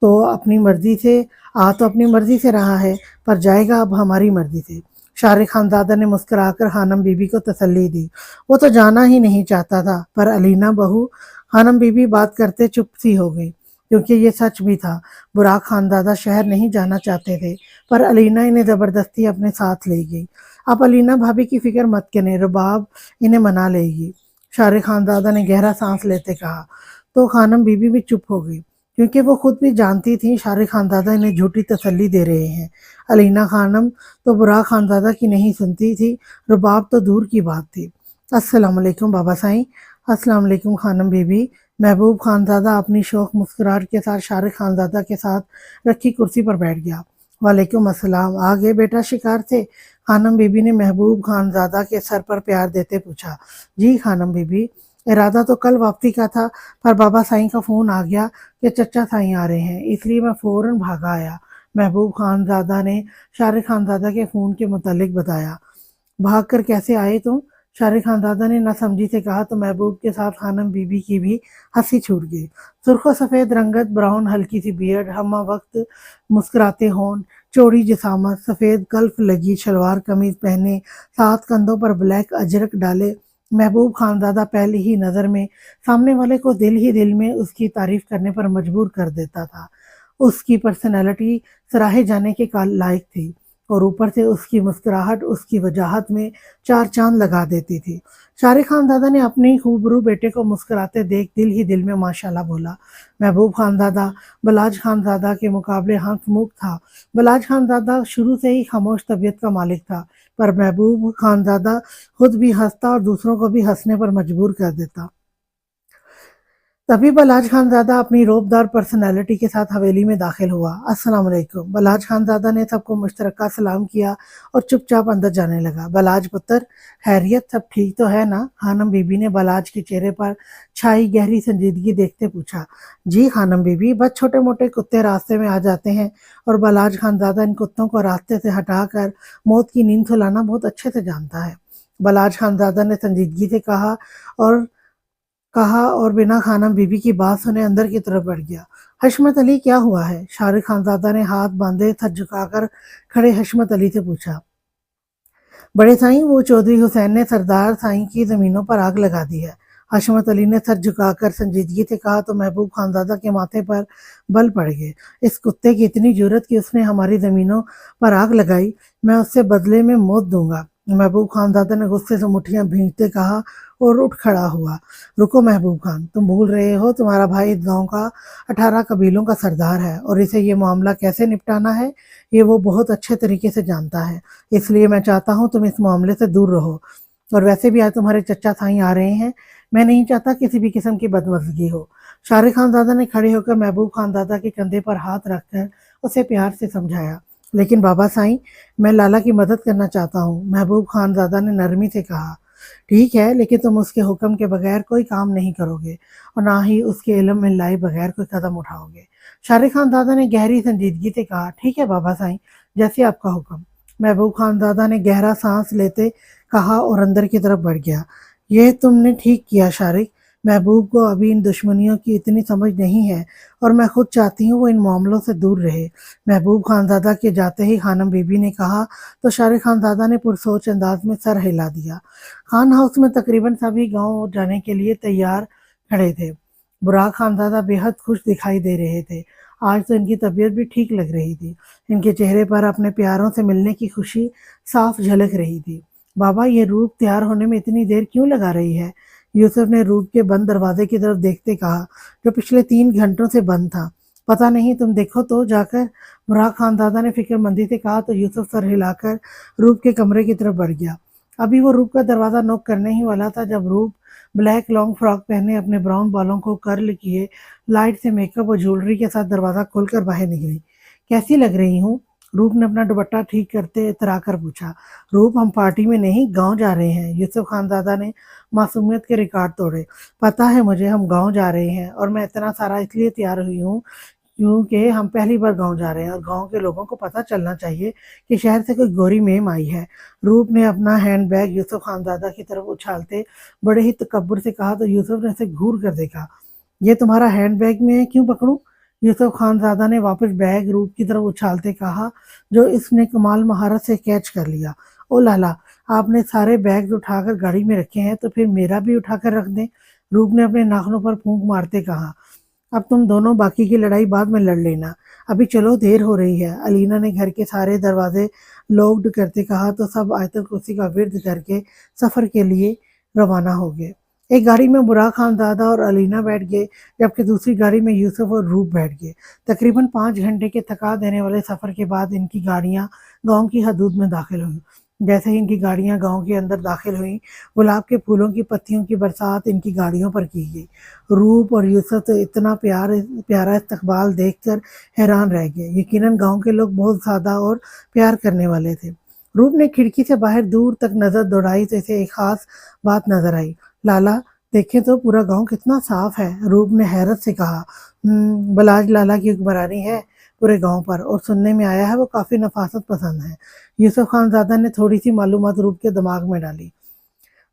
Speaker 1: تو اپنی مرضی سے رہا ہے، پر جائے گا اب ہماری مرضی سے۔ شارق خانزادہ نے مسکرا کر خانم بی بی کو تسلی دی۔ وہ تو جانا ہی نہیں چاہتا تھا، پر علینا بہو خانم بی بی بات کرتے چپ سی ہو گئی، کیونکہ یہ سچ بھی تھا، براق خانزادہ شہر نہیں جانا چاہتے تھے، پر علینا انہیں زبردستی اپنے ساتھ لے گئی۔ آپ علینا بھابھی کی فکر مت کریں، رباب انہیں منا لے گی، شارق خانزادہ نے گہرا سانس لیتے کہا۔ تو خانم بی بی بھی چپ ہو گئی، کیونکہ وہ خود بھی جانتی تھیں شارق خانزادہ انہیں جھوٹی تسلی دے رہے ہیں۔ علینا خانم تو براق خانزادہ کی نہیں سنتی تھی، رباب تو دور کی بات تھی۔ السلام علیکم بابا سائیں۔ السلام علیکم خانم بی بی۔ محبوب خانزادہ اپنی شوخ مسکراہٹ کے ساتھ شارق خانزادہ کے ساتھ رکھی کرسی پر بیٹھ گیا۔ وعلیکم السلام، آ گئے بیٹا شکار سے؟ خانم بی بی نے محبوب خانزادہ کے سر پر پیار دیتے پوچھا۔ جی خانم بی بی، ارادہ تو کل واپسی کا تھا، پر بابا سائیں کا فون آ گیا کہ چچا سائیں آ رہے ہیں، اس لیے میں فوراً بھاگا آیا۔ محبوب خانزادہ نے شارق خانزادہ کے فون کے متعلق بتایا۔ بھاگ کر کیسے آئے تم؟ شارق خانزادہ نے نہ سمجھی سے کہا تو محبوب کے ساتھ خانم بی بی کی بھی ہنسی چھوٹ گئی۔ سرخ و سفید رنگت، براؤن ہلکی سی بیئرڈ، ہمہ وقت مسکراتے ہون، چوڑی جسامت، سفید کلف لگی شلوار قمیض پہنے، ساتھ کندھوں پر بلیک اجرک ڈالے، محبوب خانزادہ پہلی ہی نظر میں سامنے والے کو دل ہی دل میں اس کی تعریف کرنے پر مجبور کر دیتا تھا۔ اس کی پرسنالٹی سراہے جانے کے لائق تھی، اور اوپر سے اس کی مسکراہٹ اس کی وجاہت میں چار چاند لگا دیتی تھی۔ شارق خانزادہ نے اپنے خوبرو بیٹے کو مسکراتے دیکھ دل ہی دل میں ماشاءاللہ بولا۔ محبوب خانزادہ بلاج خانزادہ کے مقابلے ہنس مکھ تھا۔ بلاج خانزادہ شروع سے ہی خاموش طبیعت کا مالک تھا، پر محبوب خانزادہ خود بھی ہنستا اور دوسروں کو بھی ہنسنے پر مجبور کر دیتا۔ تبھی بلاج خانزادہ اپنی روبدار پرسنالٹی کے ساتھ حویلی میں داخل ہوا۔ السلام علیکم۔ بلاج خانزادہ نے سب کو مشترکہ سلام کیا اور چپ چاپ اندر جانے لگا۔ بلاج پتر، خیریت، سب ٹھیک تو ہے نا؟ خانم بی بی نے بلاج کے چہرے پر چھائی گہری سنجیدگی دیکھتے پوچھا۔ جی خانم بی بی، بس چھوٹے موٹے کتے راستے میں آ جاتے ہیں، اور بلاج خانزادہ ان کتوں کو راستے سے ہٹا کر موت کی نیند سلانا بہت اچھے سے جانتا ہے، بلاج خانزادہ نے سنجیدگی سے کہا اور بنا خانم بی بی کی بات سنے اندر کی طرف بڑھ گیا۔ حشمت علی کیا ہوا ہے؟ شارق خانزادہ نے ہاتھ باندھے سر جھکا کر کھڑے حشمت علی سے پوچھا۔ بڑے سائیں، وہ چودھری حسین نے سردار سائیں کی زمینوں پر آگ لگا دی ہے۔ حشمت علی نے سر جھکا کر سنجیدگی سے کہا تو محبوب خانزادہ کے ماتھے پر بل پڑ گئے۔ اس کتے کی اتنی جرأت کہ اس نے ہماری زمینوں پر آگ لگائی، میں اس سے بدلے میں موت دوں گا۔ محبوب خانزادہ نے غصے سے مٹھیاں بھینچتے کہا اور اٹھ کھڑا ہوا۔ رکو محبوب خان، تم بھول رہے ہو تمہارا بھائی اس گاؤں کا 18 قبیلوں کا سردار ہے، اور اسے یہ معاملہ کیسے نپٹانا ہے یہ وہ بہت اچھے طریقے سے جانتا ہے، اس لیے میں چاہتا ہوں تم اس معاملے سے دور رہو، اور ویسے بھی آج تمہارے چچا سائیں آ رہے ہیں، میں نہیں چاہتا کسی بھی قسم کی بدمزگی ہو۔ شارق خانزادہ نے کھڑے ہو کر محبوب خانزادہ کے کندھے پر ہاتھ رکھ کر اسے پیار سے سمجھایا۔ لیکن بابا سائیں، میں لالا کی مدد کرنا چاہتا ہوں، محبوب خانزادہ نے نرمی سے کہا۔ ٹھیک ہے، لیکن تم اس کے حکم کے بغیر کوئی کام نہیں کرو گے، اور نہ ہی اس کے علم میں لائے بغیر کوئی قدم اٹھاؤ گے۔ شارق خانزادہ نے گہری سنجیدگی سے کہا۔ ٹھیک ہے بابا سائیں، جیسے آپ کا حکم، محبوب خانزادہ نے گہرا سانس لیتے کہا اور اندر کی طرف بڑھ گیا۔ یہ تم نے ٹھیک کیا شارق، محبوب کو ابھی ان دشمنیوں کی اتنی سمجھ نہیں ہے، اور میں خود چاہتی ہوں وہ ان معاملوں سے دور رہے۔ محبوب خانزادہ کے جاتے ہی خانم بی بی نے کہا تو شارق خانزادہ نے پرسوچ انداز میں سر ہلا دیا۔ خان ہاؤس میں تقریباً سبھی گاؤں جانے کے لیے تیار کھڑے تھے۔ براق خانزادہ بے حد خوش دکھائی دے رہے تھے، آج تو ان کی طبیعت بھی ٹھیک لگ رہی تھی، ان کے چہرے پر اپنے پیاروں سے ملنے کی خوشی صاف جھلک رہی تھی۔ بابا، یہ روپ تیار ہونے میں اتنی دیر کیوں لگا رہی ہے؟ یوسف نے روپ کے بند دروازے کی طرف دیکھتے کہا، جو پچھلے 3 گھنٹوں سے بند تھا۔ پتہ نہیں، تم دیکھو تو جا کر، براق خانزادہ نے فکر مندی سے کہا تو یوسف سر ہلا کر روپ کے کمرے کی طرف بڑھ گیا۔ ابھی وہ روپ کا دروازہ نوک کرنے ہی والا تھا جب روپ بلیک لانگ فراک پہنے اپنے براؤن بالوں کو کرل کیے، لائٹ سے میک اپ اور جیولری کے ساتھ دروازہ کھول کر باہر نکلی۔ کیسی لگ رہی ہوں؟ रूप ने अपना दुपट्टा ठीक करते इतरा कर पूछा। रूप, हम पार्टी में नहीं गांव जा रहे हैं। यूसुफ खानजादा ने मासूमियत के रिकॉर्ड तोड़े। पता है मुझे, हम गांव जा रहे हैं, और मैं इतना सारा इसलिए तैयार हुई हूँ क्योंकि हम पहली बार गांव जा रहे हैं और गांव के लोगों को पता चलना चाहिए कि शहर से कोई गोरी मेम आई है। रूप ने अपना हैंड बैग यूसुफ खानजादा की तरफ उछालते बड़े ही तकब्बुर से कहा तो यूसुफ ने उसे घूर कर देखा। ये तुम्हारा हैंड बैग में है, क्यों पकड़ूं? यूसुफ खानजादा ने वापस बैग रूप की तरफ उछालते कहा, जो इसने कमाल महारत से कैच कर लिया। ओ लाला, आपने सारे बैग्स उठाकर गाड़ी में रखे हैं, तो फिर मेरा भी उठाकर रख दें। रूप ने अपने नाखूनों पर फूंक मारते कहा। अब तुम दोनों बाकी की लड़ाई बाद में लड़ लेना, अभी चलो, देर हो रही है। अलीना ने घर के सारे दरवाजे लॉक्ड करते कहा तो सब आयतल कुर्सी का विर्द करके सफर के लिए रवाना हो गए। एक गाड़ी में बुराक खानजादा और अलीना बैठ गए, जबकि दूसरी गाड़ी में यूसुफ और रूप बैठ गए। तकरीबन 5 घंटे के थका देने वाले सफर के बाद इनकी गाड़ियां गांव की हदूद में दाखिल हुई। जैसे ही इनकी गाड़ियां गांव के अंदर दाखिल हुई, गुलाब के फूलों की पत्तियों की बरसात इनकी गाड़ियों पर की गई। रूप और यूसुफ तो इतना प्यारा इस्तकबाल देखकर हैरान रह गए। यकीनन गांव के लोग बहुत सादा और प्यार करने वाले थे। रूप ने खिड़की से बाहर दूर तक नजर दौड़ाई तो इसे एक खास बात नजर आई। लाला, देखें तो पूरा गांव कितना साफ है। रूप ने हैरत से कहा। बलाज लाला की हुक्मरानी है पूरे गांव पर, और सुनने में आया है वो काफी नफासत पसंद है। यूसुफ खानजादा ने थोड़ी सी मालूमात रूप के दिमाग में डाली।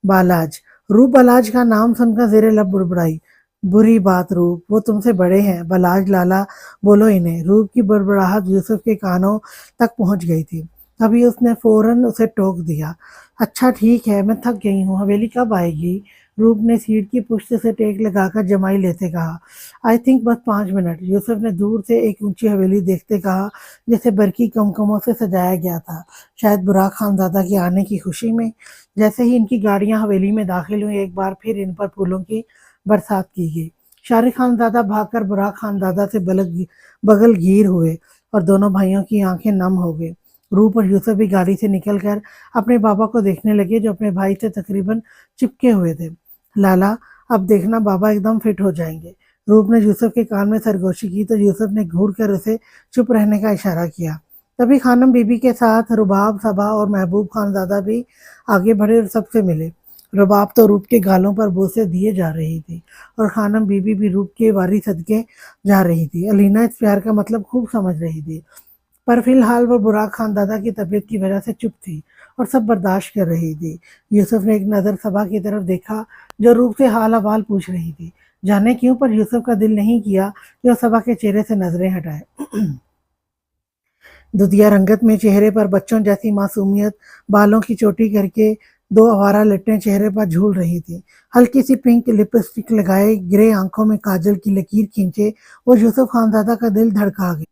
Speaker 1: बालाज, रूप बालाज का नाम सुनकर जेरे लब बुड़बुड़ाई। बुरी बात रूप, वो तुमसे बड़े हैं। बालाज लाला बोलो इन्हें। रूप की बड़बड़ाहट यूसुफ के कानों तक पहुंच गई थी। तभी उसने फौरन उसे टोक दिया। अच्छा ठीक है, मैं थक गई हूँ, हवेली कब आएगी? रूप ने सीट की पुश्त से टेक लगाकर जमाई लेते कहा। आई थिंक बस 5 मिनट। यूसुफ ने दूर से एक ऊंची हवेली देखते कहा, जिसे बरकी कमकमों से सजाया गया था, शायद बुराक खानजादा के आने की खुशी में। जैसे ही इनकी गाड़ियां हवेली में दाखिल हुई, एक बार फिर इन पर फूलों की बरसात की गई। शारिक खानजादा भागकर बुराक खानजादा से बगल गिर हुए और दोनों भाइयों की आंखें नम हो गई। रूप और यूसुफ भी गाड़ी से निकलकर अपने बाबा को देखने लगे, जो अपने भाई से तकरीबन चिपके हुए थे। लाला, अब देखना बाबा एकदम फिट हो जाएंगे। रूप ने यूसुफ के कान में सरगोशी की तो यूसुफ ने घूर कर उसे चुप रहने का इशारा किया। तभी खानम बीबी के साथ रुबाब सबा और महबूब खानजादा भी आगे बढ़े और सबसे मिले। रुबाब तो रूप के गालों पर बोसे दिए जा रही थी और खानम बीबी भी रूप के वारी सदके जा रही थी। अलीना इस प्यार का मतलब खूब समझ रही थी, पर फिलहाल वो बुराक खानदादा की तबीयत की वजह से चुप थी और सब बर्दाश्त कर रही थी। यूसुफ ने एक नज़र सबा की तरफ देखा, जो रूप से हाल अहवाल पूछ रही थी। जाने क्यों, पर यूसुफ का दिल नहीं किया कि वो सबा के चेहरे से नजरें हटाए। दुधिया रंगत में चेहरे पर बच्चों जैसी मासूमियत, बालों की चोटी करके दो आवारा लट्टें चेहरे पर झूल रही थी। हल्की सी पिंक लिपस्टिक लगाए, ग्रे आंखों में काजल की लकीर खींचे, वो यूसुफ खानजादा का दिल धड़का गया।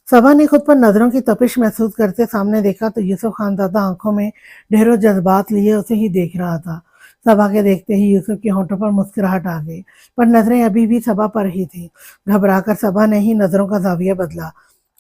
Speaker 1: सबा ने खुद पर नजरों की तपिश महसूस करते सामने देखा तो यूसुफ खानजादा आंखों में ढेरों जज्बात लिए उसे ही देख रहा था। सबा के देखते ही यूसुफ के होंठों पर मुस्कुराहट आ गई, पर नजरें अभी भी सबा पर ही थी। घबराकर सबा ने ही नजरों का जाविया बदला।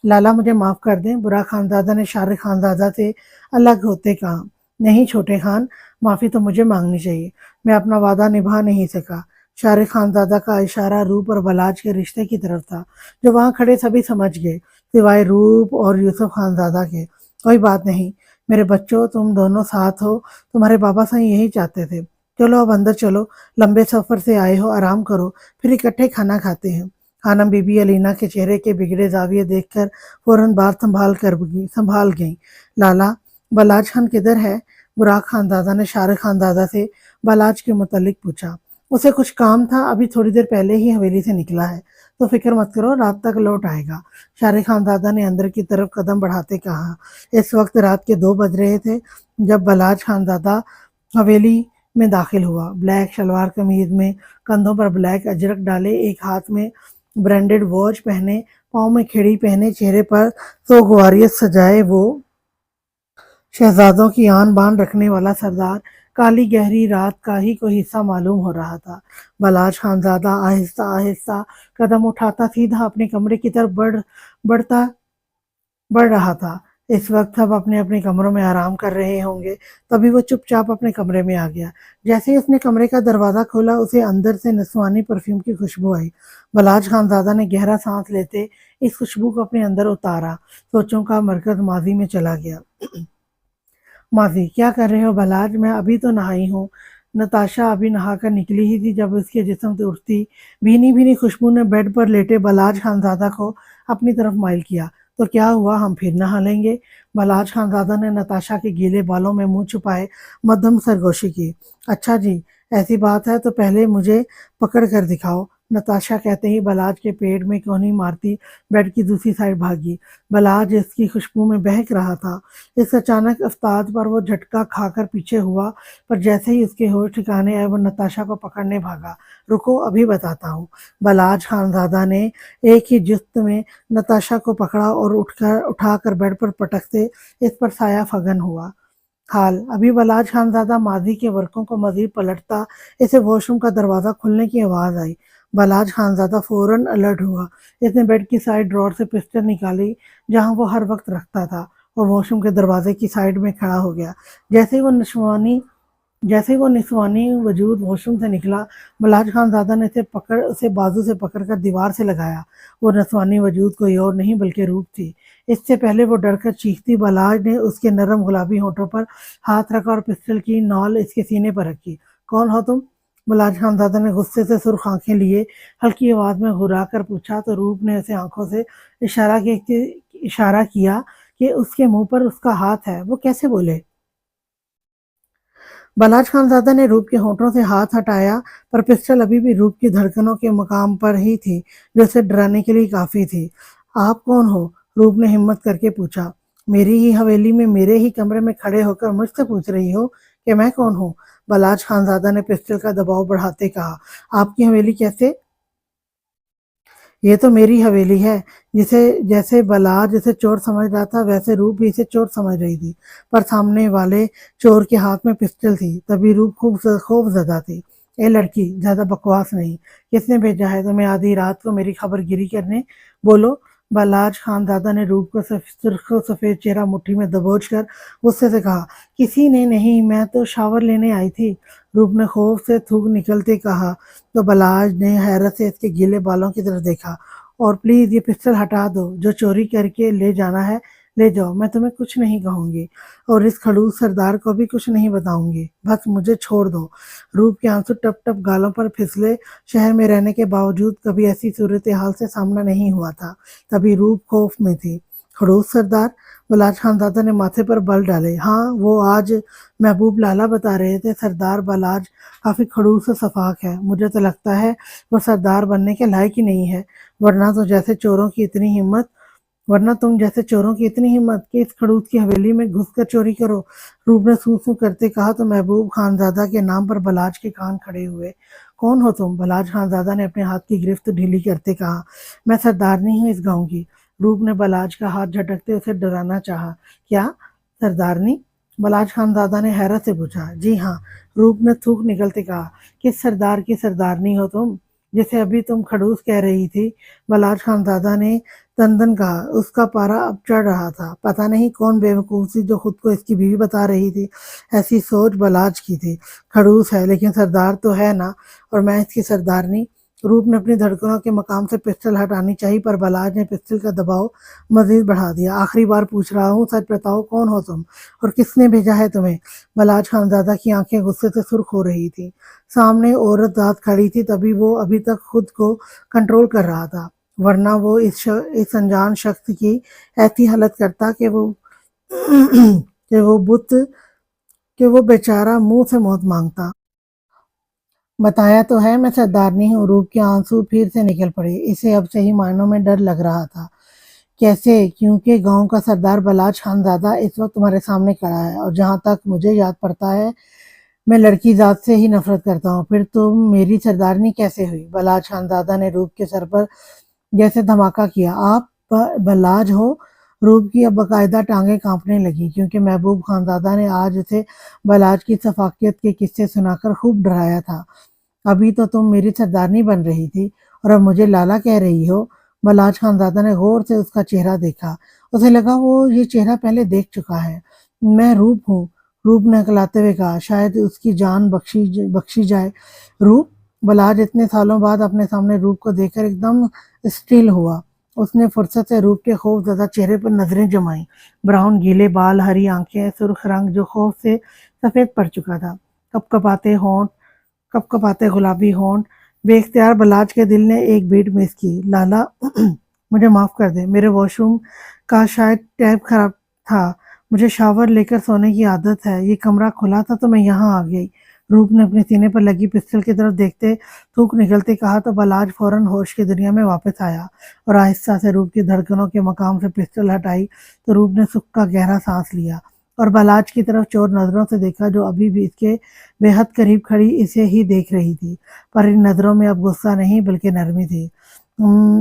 Speaker 1: लाला, मुझे माफ कर दें, बुरा खानजादा ने शारिक खानजादा से अलग होते कहा। नहीं छोटे खान, माफी तो मुझे मांगनी चाहिए, मैं अपना वादा निभा नहीं सका। शारिक खानजादा का इशारा रूप और बलाज के रिश्ते की तरफ था, जो वहां खड़े सभी समझ गए, सिवाय रूप और यूसुफ खानजादा के। कोई बात नहीं मेरे बच्चों, तुम दोनों साथ हो, तुम्हारे बाबा साईं यही चाहते थे। चलो अब अंदर चलो, लंबे सफर से आए हो, आराम करो, फिर इकट्ठे खाना खाते हैं। खानम बीबी अलीना के चेहरे के बिगड़े जाविये देखकर फौरन बात संभाल गई। लाला, बलाज खान किधर है? बुराक खानदादा ने शारिक खानदादा से बलाज के मुतल्लिक पूछा। उसे कुछ काम था, अभी थोड़ी देर पहले ही हवेली से निकला है, तो फिक्र मत करो, रात तक लौट आएगा। शारिक खानदादा ने अंदर की तरफ कदम बढ़ाते कहा। इस वक्त रात के 2 बज रहे थे जब बलाज खानदादा हवेली में दाखिल हुआ। ब्लैक शलवार कमीज में, कंधों पर ब्लैक अजरक डाले, एक हाथ में ब्रांडेड वॉच पहने, पाँव में खिड़ी पहने, चेहरे पर सोगवारियत सजाए, वो शहजादों की आन बान रखने वाला सरदार काली गहरी रात का ही कोई हिस्सा मालूम हो रहा था। बलाज खानजादा आहिस्ता आहिस्ता कदम उठाता सीधा अपने कमरे की तरफ बढ़ रहा था। इस वक्त सब अपने अपने कमरों में आराम कर रहे होंगे। तभी वो चुपचाप अपने कमरे में आ गया। जैसे ही उसने कमरे का दरवाज़ा खोला, उसे अंदर से नस्वानी परफ्यूम की खुशबू आई। बलाज खानज़ादा ने गहरा सांस लेते इस खुशबू को अपने अंदर उतारा। सोचों का मरकज़ माज़ी में चला गया। माज़ी, क्या कर रहे हो बलाज? मैं अभी तो नहाई हूँ। नताशा अभी नहाकर निकली ही थी जब उसके जिस्म से उठती भीनी भीनी खुशबू ने बेड पर लेटे बलाज खानज़ादा को अपनी तरफ माइल किया। तो क्या हुआ, हम फिर नहा लेंगे? बलाज खानज़ादा ने नताशा के गीले बालों में मुंह छुपाए मध्यम सरगोशी की। अच्छा जी, ऐसी बात है तो पहले मुझे पकड़ कर दिखाओ। नताशा कहते ही बलाज के पेट में कोहनी मारती बेड की दूसरी साइड भागी। बलाज इसकी खुशबू में बहक रहा था। इस अचानक अफ्ताद पर वो झटका खाकर पीछे हुआ, पर जैसे ही उसके होश ठिकाने आए वो नताशा को पकड़ने भागा। रुको, अभी बताता हूँ। बलाज खानज़ादा ने एक ही जुस्त में नताशा को पकड़ा और उठाकर बेड पर पटकते इस पर साया फगन हुआ। हाल अभी बलाज खानज़ादा माजी के वर्कों को मजीद पलटता, इसे वॉशरूम का दरवाज़ा खुलने की आवाज़ आई। बलाज खानज़ादा फौरन अलर्ट हुआ। इसने बेड की साइड ड्रॉर से पिस्टल निकाली जहां वो हर वक्त रखता था, और वॉशरूम के दरवाजे की साइड में खड़ा हो गया। जैसे ही वो निस्वानी वजूद वॉशरूम से निकला, बलाज खानज़ादा ने उसे बाजू से पकड़कर दीवार से लगाया। वो नस्वानी वजूद कोई और नहीं बल्कि रूप थी। इससे पहले वो डरकर चीखती, बलाज ने उसके नरम गुलाबी होठों पर हाथ रखा और पिस्टल की नॉल इसके सीने पर रखी। कौन हो तुम? बलाज खानज़ादा ने गुस्से से सुर्ख आंखें लिए हल्की आवाज में घुरा कर पूछा, तो रूप ने उसे आंखों से इशारा किया कि उसके मुंह पर उसका हाथ है। वो कैसे बोले? बलाज खानज़ादा ने रूप के होठों से हाथ हटाया, पर पिस्टल अभी भी रूप की धड़कनों के मकाम पर ही थी, जो उसे डराने के लिए काफी थी। आप कौन हो? रूप ने हिम्मत करके पूछा। मेरी ही हवेली में, मेरे ही कमरे में खड़े होकर मुझसे पूछ रही हो कि मैं कौन हूँ? बलाज खानज़ादा ने पिस्टल का दबाव बढ़ाते कहा। आपकी हवेली कैसे? ये तो मेरी हवेली है। जिसे जैसे बलार जिसे चोर समझ रहा था, वैसे रूप भी इसे चोर समझ रही थी। पर सामने वाले चोर के हाथ में पिस्टल थी, तभी रूप खूब खौफजदा थी। ए लड़की, ज्यादा बकवास नहीं। किसने भेजा है तुम्हें आधी रात को मेरी खबरगिरी करने? बोलो। बलाज खानजादा ने रूप को सुर्ख सफेद चेहरा मुट्ठी में दबोच कर गुस्से से कहा। किसी ने नहीं, मैं तो शावर लेने आई थी। रूप ने खौफ से थूक निकलते कहा। तो बलाज ने हैरत से इसके गीले बालों की तरफ देखा। और प्लीज ये पिस्टल हटा दो, जो चोरी करके ले जाना है ले जाओ, मैं तुम्हें कुछ नहीं कहूंगी, और इस खड़ूस सरदार को भी कुछ नहीं बताऊंगी। बस मुझे छोड़ दो। रूप के आंसू टप टप गालों पर फिसले। शहर में रहने के बावजूद कभी ऐसी सूरत हाल से सामना नहीं हुआ था। तभी रूप खौफ में थी। खड़ूस सरदार? बलाज खानजादा ने माथे पर बल डाले। हाँ, वो आज महबूब लाला बता रहे थे। सरदार बलाज काफी खड़ूस और सफाक है। मुझे तो लगता है वो सरदार बनने के लायक ही नहीं है। वरना तो जैसे चोरों की इतनी हिम्मत वरना तुम जैसे चोरों की इतनी हिम्मत कि इस खड़ूस की हवेली में घुसकर चोरी करो। रूप ने सू सू करते कहा। तो महबूब खानजादा के नाम पर बलाज के कान खड़े हुए। कौन हो तुम? बलाज खानजादा ने अपने हाथ की गिरफ्त ढीली करते कहा। मैं सरदारनी हूँ इस गांव की। रूप ने बलाज का हाथ झटकते उसे डराना चाहा। क्या सरदारनी? बलाज खानजादा ने हैरत से पूछा। जी हाँ, रूप ने थूक निकलते कहा। किस सरदार की सरदारनी हो तुम, जिसे अभी तुम खड़ूस कह रही थी? बलाज खानजादा ने तंदन कहा। उसका पारा अब चढ़ रहा था। पता नहीं कौन बेवकूफ थी जो खुद को इसकी बीवी बता रही थी। ऐसी सोच बलाज की थी। खड़ूस है लेकिन सरदार तो है ना, और मैं इसकी सरदारनी। रूप ने अपनी धड़कनों के मकाम से पिस्टल हटानी चाहिए, पर बलाज ने पिस्टल का दबाव मजीद बढ़ा दिया। आखिरी बार पूछ रहा हूँ, सच बताओ, कौन हो तुम और किसने भेजा है तुम्हें? बलाज खानजादा की आंखें गुस्से से सुर्ख हो रही थी। सामने औरत जात खड़ी थी, तभी वो अभी तक खुद को कंट्रोल कर रहा था, वरना वो इस अनजान शख्स की ऐसी हालत करता कि कि वो बुत कि वो बेचारा मुंह से मौत मांगता। बताया तो है मैं सरदारनी हूँ। रूप के आंसू फिर से निकल पड़े। इसे अब सही मायनों में डर लग रहा था। कैसे? क्योंकि गांव का सरदार बलाज खानजादा इस वक्त तुम्हारे सामने खड़ा है, और जहां तक मुझे याद पड़ता है, मैं लड़की जात से ही नफरत करता हूँ। फिर तुम मेरी सरदारनी कैसे हुई? बलाज खानजादा ने रूप के सर पर जैसे धमाका किया। आप बल्लाज हो? रूप की अब बाकायदा टांगें कांपने लगी, क्योंकि महबूब खानजादा ने आज उसे बलाज की सफाकियत के किस्से सुनाकर खूब डराया था। अभी तो तुम मेरी सरदारनी बन रही थी, और अब मुझे लाला कह रही हो। बलाज खानजादा ने गौर से उसका चेहरा देखा। उसे लगा वो ये चेहरा पहले देख चुका है। मैं रूप हूँ, रूप ने हकलाते हुए कहा, शायद उसकी जान बख्शी जाए। रूप? बलाज इतने सालों बाद अपने सामने रूप को देखकर एकदम स्टिल हुआ। उसने फुर्सत से रूप के खौफजदा चेहरे पर नजरें जमाई। ब्राउन गीले बाल, हरी आंखें, सुर्ख रंग जो खौफ से सफेद पड़ चुका था, कपकपाते होंठ, कपकपाते गुलाबी होंठ। बेख्तियार बलाज के दिल ने एक बीट मिस की। लाला मुझे माफ कर दे, मेरे वॉशरूम का शायद टैप खराब था। मुझे शावर लेकर सोने की आदत है। ये कमरा खुला था तो मैं यहाँ आ गई। रूप ने अपने सीने पर लगी पिस्टल की तरफ देखते थूक निकलते कहा तो बलाज फौरन होश की दुनिया में वापस आया और आहिस्ता से रूप की धड़कनों के मकाम से पिस्टल हटाई तो रूप ने सुख का गहरा सांस लिया और बलाज की तरफ चोर नजरों से देखा जो अभी भी इसके बेहद करीब खड़ी इसे ही देख रही थी, पर इन नजरों में अब गुस्सा नहीं बल्कि नरमी थी।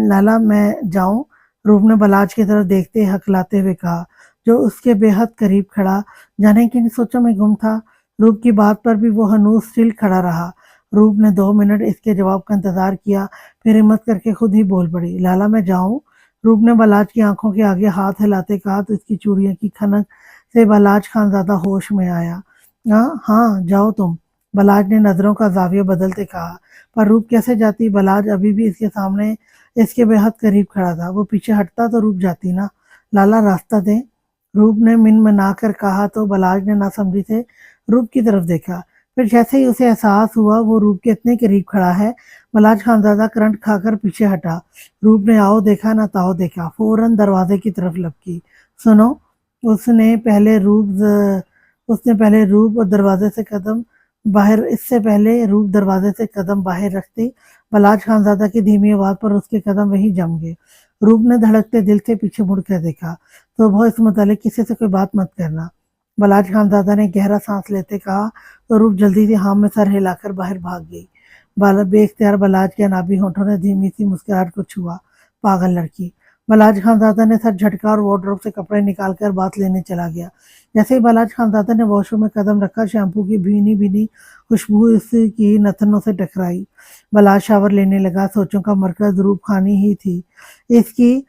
Speaker 1: लाला मैं जाऊं? रूप ने बलाज की तरफ देखते हकलाते हुए कहा, जो उसके बेहद करीब खड़ा जाने किन सोचों में गुम था। रूप की बात पर भी वो हनूज स्टिल खड़ा रहा। रूप ने 2 मिनट इसके जवाब का इंतजार किया, फिर हिम्मत करके खुद ही बोल पड़ी, लाला मैं जाऊं? रूप ने बलाज की आंखों के आगे हाथ हिलाते कहा तो इसकी चूड़ियों की खनक से बलाज खानजादा होश में आया। हाँ हाँ जाओ तुम, बलाज ने नजरों का जाविया बदलते कहा। पर रूप कैसे जाती? बलाज अभी भी इसके सामने इसके बेहद करीब खड़ा था। वो पीछे हटता तो रूप जाती ना। लाला रास्ता दे, रूप ने मिनमिना कर कहा तो बलाज ने नासमझी से रूप की तरफ देखा। फिर जैसे ही उसे एहसास हुआ वो रूप के इतने करीब खड़ा है, बलाज खानजादा करंट खाकर पीछे हटा। रूप ने आओ देखा ना ताओ देखा, फौरन दरवाजे की तरफ लपकी। सुनो, उसने पहले रूप और दरवाजे से कदम बाहर इससे पहले रूप दरवाजे से कदम बाहर रखती, बलाज खानजादा की धीमी आवाज पर उसके कदम वहीं जम गए। रूप ने धड़कते दिल से पीछे मुड़ कर देखा तो बहुत इस मुतालिक किसी से कोई बात मत करना, बलाज खानजादा ने गहरा सांस लेते कहा तो रूप जल्दी से हाँ में सर हिलाकर बाहर भाग गई। बेख्तियार बलाज के अनाबी होठों ने धीमी सी मुस्कुराहट को छुआ। पागल लड़की, बलाज खानजादा ने सर झटका और वार्डरोब से कपड़े निकालकर बात लेने चला गया। जैसे ही बलाज खानजादा ने वॉशरूम में कदम रखा, शैम्पू की भीनी भीनी खुशबू इसकी नथनों से टकराई। बलाज शावर लेने लगा। सोचों का मरकज रूप खानी ही थी। इसकी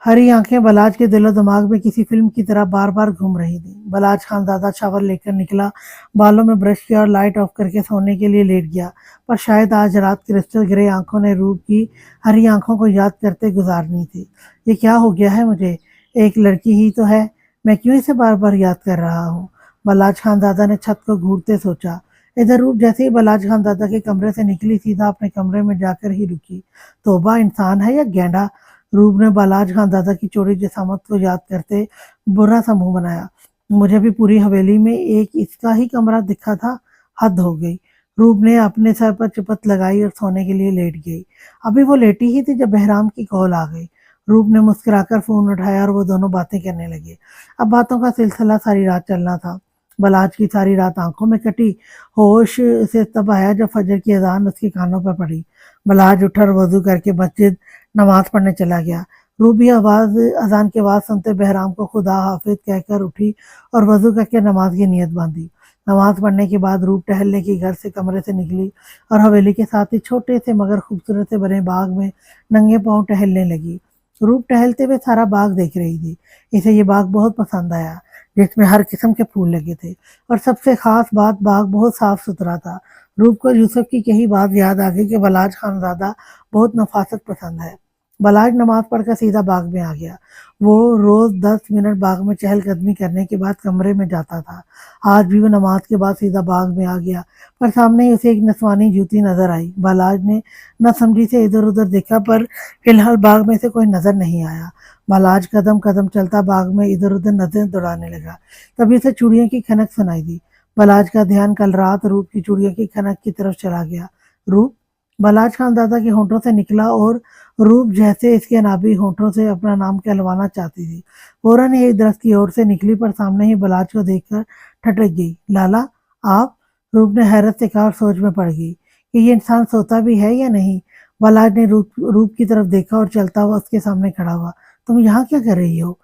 Speaker 1: हरी आंखें बलाज के दिलो दिमाग में किसी फिल्म की तरह बार बार घूम रही थी। बलाज खानजादा शावर लेकर निकला, बालों में ब्रश किया और लाइट ऑफ करके सोने के लिए लेट गया। पर शायद आज रात क्रिस्टल ग्रे आंखों ने रूप की हरी आंखों को याद करते गुजारनी थी। ये क्या हो गया है मुझे? एक लड़की ही तो है, मैं क्यों इसे बार बार याद कर रहा हूँ? बलाज खानजादा ने छत को घूरते सोचा। इधर रूप जैसे ही बलाज खानजादा के कमरे से निकली सीधा अपने कमरे में जाकर ही रुकी। तोबा, इंसान है या गेंडा? रूप ने बालाज खानजादा की चोरी जसामत को याद करते बुरा सा मुंह बनाया। मुझे भी पूरी हवेली में एक इसका ही कमरा दिखा था, हद हो गई। रूप ने अपने सर पर चुपत लगाई और सोने के लिए लेट गई। अभी वो लेटी ही थी जब बहराम की कॉल आ गई। रूप ने मुस्कुराकर फोन उठाया और वो दोनों बातें करने लगे। अब बातों का सिलसिला सारी रात चलना था। बलाज की सारी रात आंखों में कटी। होश से तब आया जब फजर की अजान उसके कानों पर पड़ी। बलाज उठा और वजू करके मस्जिद नमाज पढ़ने चला गया। रूह भी अजान की आवाज़ सुनते बहराम को खुदा हाफिज कहकर उठी और वजू करके नमाज की नीयत बांधी। नमाज पढ़ने के बाद रूह टहलने की घर से कमरे से निकली और हवेली के साथ ही छोटे से मगर खूबसूरत से बने बाग में नंगे पांव टहलने लगी। रूह टहलते हुए सारा बाग देख रही थी। इसे ये बाग बहुत पसंद आया, जिसमें हर किस्म के फूल लगे थे और सबसे खास बात, बाग बहुत साफ सुथरा था। रूह को यूसुफ की यही बात याद आ गई कि बलाज खानजादा बहुत नफासत पसंद है। बलाज नमाज पढ़कर सीधा बाग में आ गया। वो रोज 10 मिनट बाग में चहलकदमी करने के बाद कमरे में जाता था। आज भी वो नमाज के बाद सीधा बाग में आ गया, पर सामने ही उसे एक नस्वानी जूती नजर आई। बलाज ने न समझी से इधर उधर देखा, पर फिलहाल बाग में से कोई नजर नहीं आया। बलाज कदम कदम चलता बाग में इधर उधर नजरें दौड़ाने लगा। तभी उसे चूड़ियों की खनक सुनाई दी। बलाज का ध्यान कल रात रूप की चूड़ियों की खनक की तरफ चला गया। रूप बलाज खानजादा के होंठों से निकला और रूप जैसे इसके नाभि होंठों से अपना नाम कहलवाना चाहती थी। फौरन ही एक दरख्त की ओर से निकली, पर सामने ही बलाज को देखकर ठटक गई। लाला आप? रूप ने हैरत से कहा और सोच में पड़ गई कि ये इंसान सोता भी है या नहीं। बलाज ने रूप की तरफ देखा और चलता हुआ उसके सामने खड़ा हुआ। तुम यहाँ क्या कर रही हो?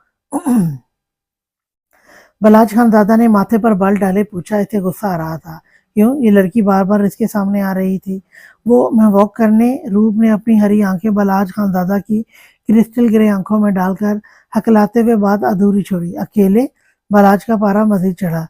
Speaker 1: बलाज खानजादा ने माथे पर बल डाले पूछा। इसे गुस्सा आ रहा था کیوں؟ یہ لڑکی بار بار اس کے سامنے آ رہی تھی۔ وہ میں واک کرنے روپ نے اپنی ہری آنکھیں بلاج خان زادہ کی کرسٹل گرے آنکھوں میں ڈال کر ہکلاتے ہوئے بات ادھوری چھوڑی۔ اکیلے؟ بلاج کا پارا مزید چڑھا۔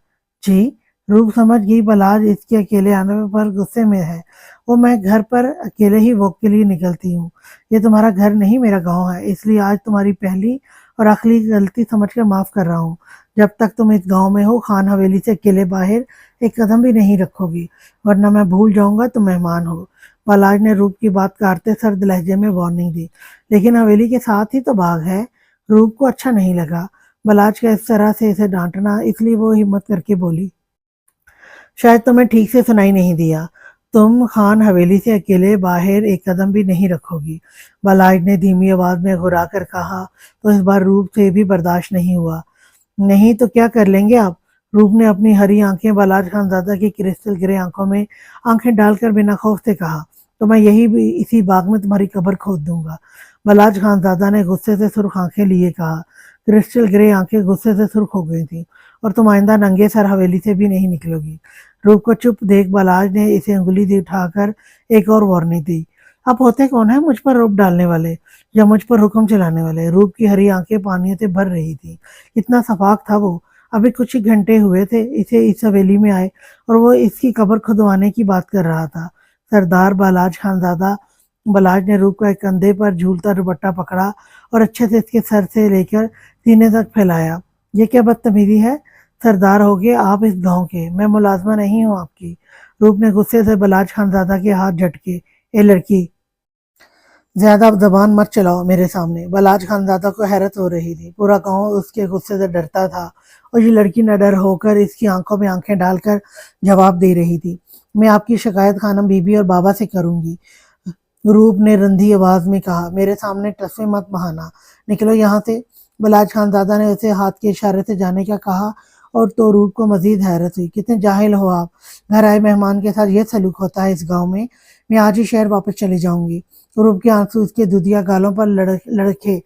Speaker 1: جی؟ روپ سمجھ گئی بلاج اس کے اکیلے آنے پر غصے میں ہے۔ وہ میں گھر پر اکیلے ہی واک کے لیے نکلتی ہوں۔ یہ تمہارا گھر نہیں میرا گاؤں ہے، اس لیے آج تمہاری پہلی اور آخری غلطی سمجھ کر معاف کر رہا ہوں۔ جب تک تم اس گاؤں میں ہو خان حویلی سے اکیلے باہر ایک قدم بھی نہیں رکھو گی، ورنہ میں بھول جاؤں گا تم مہمان ہو۔ بلاج نے روپ کی بات کاٹتے سرد لہجے میں وارننگ دی۔ لیکن حویلی کے ساتھ ہی تو باغ ہے۔ روپ کو اچھا نہیں لگا بلاج کا اس طرح سے اسے ڈانٹنا، اس لیے وہ ہمت کر کے بولی، شاید تمہیں ٹھیک سے سنائی نہیں دیا، تم خان حویلی سے اکیلے باہر ایک قدم بھی نہیں رکھو گی۔ بلاج نے دھیمی آواز میں گھرا کر کہا تو اس بار روپ سے بھی برداشت نہیں ہوا۔ نہیں تو کیا کر لیں گے آپ؟ روپ نے اپنی ہری آنکھیں بلاج خان زادہ کی کرسٹل گرے آنکھوں میں آنکھیں ڈال کر بنا خوف سے کہا، تو میں اسی باغ میں تمہاری قبر کھود دوں گا۔ بلاج خان زادہ نے غصے سے سرخ آنکھیں لیے کہا۔ کرسٹل گرے آنکھیں غصے سے سرخ ہو گئی تھیں، اور تم آئندہ ننگے سر حویلی سے بھی نہیں نکلو گی۔ روپ کو چپ دیکھ بلاج نے اسے انگلی دی اٹھا کر ایک اور وارننگ دی۔ آپ ہوتے کون ہیں مجھ پر روپ ڈالنے والے یا مجھ پر حکم چلانے والے؟ روپ کی ہری آنکھیں پانیوں سے بھر رہی تھی۔ اتنا شفاق تھا وہ، ابھی کچھ ہی گھنٹے ہوئے تھے اسے اس حویلی میں آئے اور وہ اس کی قبر کھدوانے کی بات کر رہا تھا۔ سردار بلاج خان زادہ۔ بلاج نے روپ کا ایک کندھے پر جھولتا دوپٹہ پکڑا اور اچھے سے اس کے سر سے لے کر سینے تک پھیلایا۔ یہ کیا بدتمیزی ہے؟ سردار ہوگے آپ اس گاؤں کے، میں ملازمہ نہیں ہوں آپ کی۔ روپ نے غصے سے بلاج خان زادہ کے ہاتھ جھٹکے۔ اے لڑکی، زیادہ زبان مت چلاؤ میرے سامنے۔ بلاج خان زادہ کو حیرت ہو رہی تھی، پورا گاؤں اس کے غصے سے ڈرتا تھا اور یہ لڑکی نڈر ہو کر اس کی آنکھوں میں آنکھیں ڈال کر جواب دے رہی تھی۔ میں آپ کی شکایت خانم بی بی اور بابا سے کروں گی، روپ نے رندھی آواز میں کہا۔ میرے سامنے ٹسویں مت بہانا، نکلو یہاں سے۔ بلاج خان زادہ نے اسے ہاتھ کے اشارے سے جانے کا کہا، اور تو روپ کو مزید حیرت ہوئی۔ کتنے جاہل ہو آپ، گھر آئے مہمان کے ساتھ یہ سلوک ہوتا ہے اس گاؤں میں آج ہی شہر واپس چلی جاؤں گی۔ روپ کے آنسو اس کے دودھیا گالوں پر لڑکے۔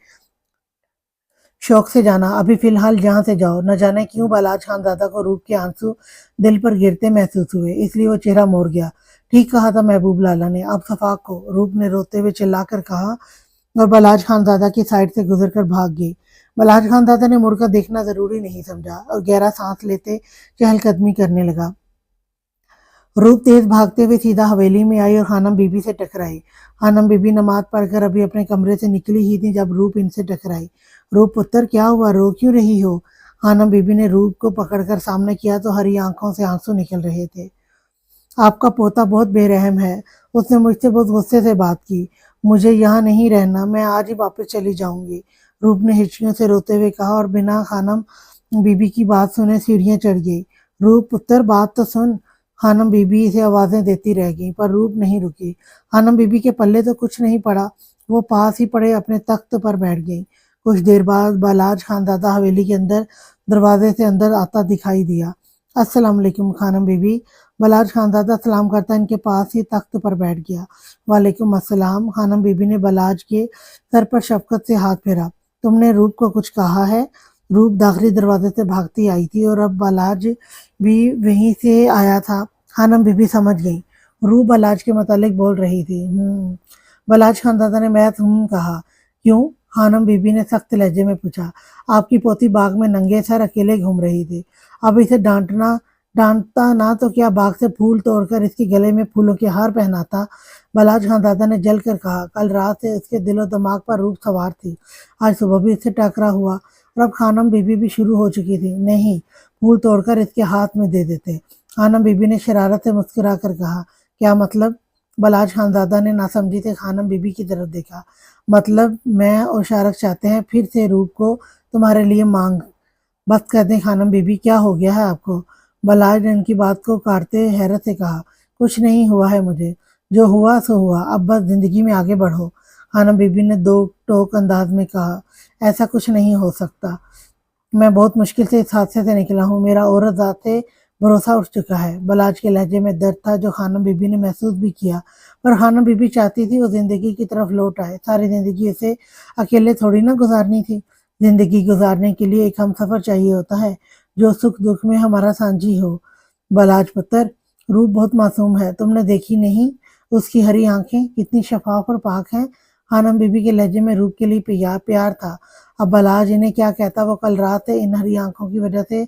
Speaker 1: شوق سے جانا، ابھی فی الحال جہاں سے جاؤ۔ نہ جانے کیوں بلاج خان زادہ کو روپ کے آنسو دل پر گرتے محسوس ہوئے، اس لیے وہ چہرہ موڑ گیا۔ ٹھیک کہا تھا محبوب لالا نے، آپ شفاق ہو، روپ نے روتے ہوئے چلا کر کہا، اور بلاج خان زادہ کی سائڈ سے گزر کر بھاگ گئی۔ بلاج خان زادہ نے مڑ کر دیکھنا ضروری نہیں سمجھا اور گہرا سانس لیتے چہل قدمی کرنے لگا۔ روپ تیز بھاگتے ہوئے سیدھا حویلی میں آئی اور خانم بی بی سے ٹکرائی۔ خانم بی بی نماز پڑھ کر ابھی اپنے کمرے سے نکلی ہی تھی جب روپ ان سے ٹکرائی۔ روپ پتر کیا ہوا، رو کیوں رہی ہو؟ خانم بی بی نے روپ کو پکڑ کر سامنے کیا تو ہری آنکھوں سے آنسو نکل رہے تھے۔ آپ کا پوتا بہت بے رحم ہے، اس نے مجھ سے بہت غصے سے بات کی، مجھے یہاں نہیں رہنا، میں آج ہی واپس چلی جاؤں گی، روپ نے ہچکیوں سے روتے ہوئے کہا اور بنا خانم بی بی کی بات سنے سیڑھیاں چڑھ گئی۔ روپ پتر بات تو سن۔ خانم بی بی اسے آوازیں دیتی رہ گئی پر روپ نہیں رکی۔ خانم بی بی کے پلے تو کچھ نہیں پڑا، وہ پاس ہی پڑے اپنے تخت پر بیٹھ گئی۔ کچھ دیر بعد بلاج خان زادہ حویلی کے اندر دروازے سے اندر آتا دکھائی دیا۔ السلام علیکم خانم بی بی۔ بلاج خان زادہ سلام کرتا ان کے پاس ہی تخت پر بیٹھ گیا۔ وعلیکم السلام۔ خانم بی بی نے بلاج کے سر پر شفقت سے ہاتھ پھیرا۔ تم نے روپ کو کچھ کہا ہے؟ روپ داخلی دروازے سے بھاگتی آئی تھی اور اب بلاج بھی وہیں سے آیا تھا۔ خانم بی بی سمجھ گئی، روپ بلاج کے متعلق بول رہی تھی۔ بلاج خان زادہ نے محض کہا۔ کیوں؟ خانم بی بی نے سخت لہجے میں پوچھا۔ آپ کی پوتی باغ میں ننگے سر اکیلے گھوم رہی تھی، اب اسے ڈانٹتا نہ تو کیا باغ سے پھول توڑ کر اس کے گلے میں پھولوں کے ہار پہناتا؟ بلاج خان زادہ نے جل کر کہا۔ کل رات سے اس کے دل و دماغ پر روپ سوار تھی، آج صبح بھی اس سے ٹاکرا ہوا اور اب خانم بی بی بھی شروع ہو چکی تھی۔ نہیں، پھول توڑ کر اس کے ہاتھ میں دے دیتے۔ خانم بی بی نے شرارت سے مسکرا کر کہا۔ کیا مطلب؟ بلاج خان زادہ نے ناسمجھی سے خانم بی بی کی طرف دیکھا۔ مطلب میں اور شارک چاہتے ہیں پھر سے روپ کو تمہارے لیے مانگ۔ بس کر دیں خانم بی بی، کیا ہو گیا ہے آپ کو؟ بلاج نے ان کی بات کو کاٹتے حیرت سے کہا۔ کچھ نہیں ہوا ہے مجھے، جو ہوا سو ہوا، اب بس زندگی میں آگے بڑھو۔ خانم بی بی نے دو ٹوک انداز میں کہا۔ ایسا کچھ نہیں ہو سکتا، میں بہت مشکل سے اس حادثے سے نکلا ہوں، میرا عورت ذات سے بھروسہ اٹھ چکا ہے۔ بلاج کے لہجے میں درد تھا جو خانم بی بی نے محسوس بھی کیا، پر خانم بی بی چاہتی تھی وہ زندگی کی طرف لوٹ آئے۔ ساری زندگی اسے اکیلے تھوڑی نہ گزارنی تھی، زندگی گزارنے کے لیے ایک ہم سفر چاہیے ہوتا ہے جو سکھ دکھ میں ہمارا سانجھی ہو۔ بلاج پتر، रूप बहुत मासूम है, तुमने देखी नहीं उसकी हरी आंखें कितनी शफाफ और पाक हैं। खानम बीबी के लहजे में रूप के लिए प्यार प्यार था। अब बलाज इन्हें क्या कहता, वो कल रात से इन हरी आंखों की वजह से